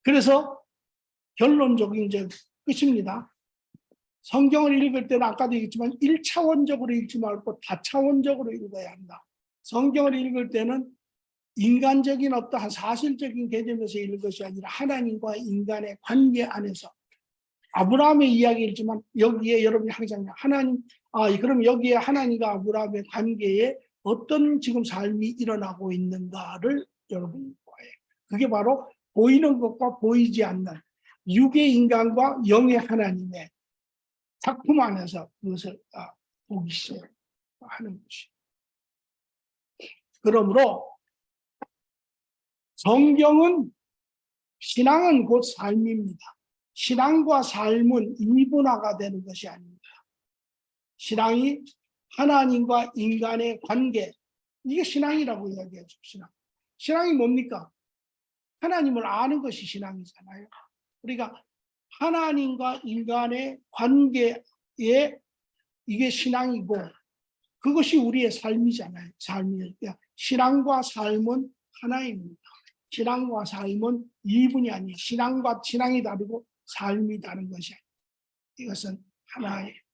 그래서 결론적인 이제 끝입니다. 성경을 읽을 때는 아까도 얘기했지만 1차원적으로 읽지 말고 다차원적으로 읽어야 한다. 성경을 읽을 때는 인간적인 어떠한 사실적인 개념에서 읽을 것이 아니라 하나님과 인간의 관계 안에서 아브라함의 이야기이지만 여기에 여러분이 항상 하나님, 그럼 여기에 하나님과 아브라함의 관계에 어떤 지금 삶이 일어나고 있는가를 여러분이 봐요. 그게 바로 보이는 것과 보이지 않는 육의 인간과 영의 하나님의 작품 안에서 그것을 보기 시작하는 것이. 그러므로 성경은 신앙은 곧 삶입니다. 신앙과 삶은 이분화가 되는 것이 아닙니다. 신앙이 하나님과 인간의 관계, 이게 신앙이라고 이야기하죠. 신앙이 뭡니까? 하나님을 아는 것이 신앙이잖아요. 그러니까 하나님과 인간의 관계에 이게 신앙이고 그것이 우리의 삶이잖아요. 삶이에요. 신앙과 삶은 하나입니다. 신앙과 삶은 이분이 아니에요. 신앙과 신앙이 다르고 삶이 다른 것이 아니에요. 이것은 하나예요.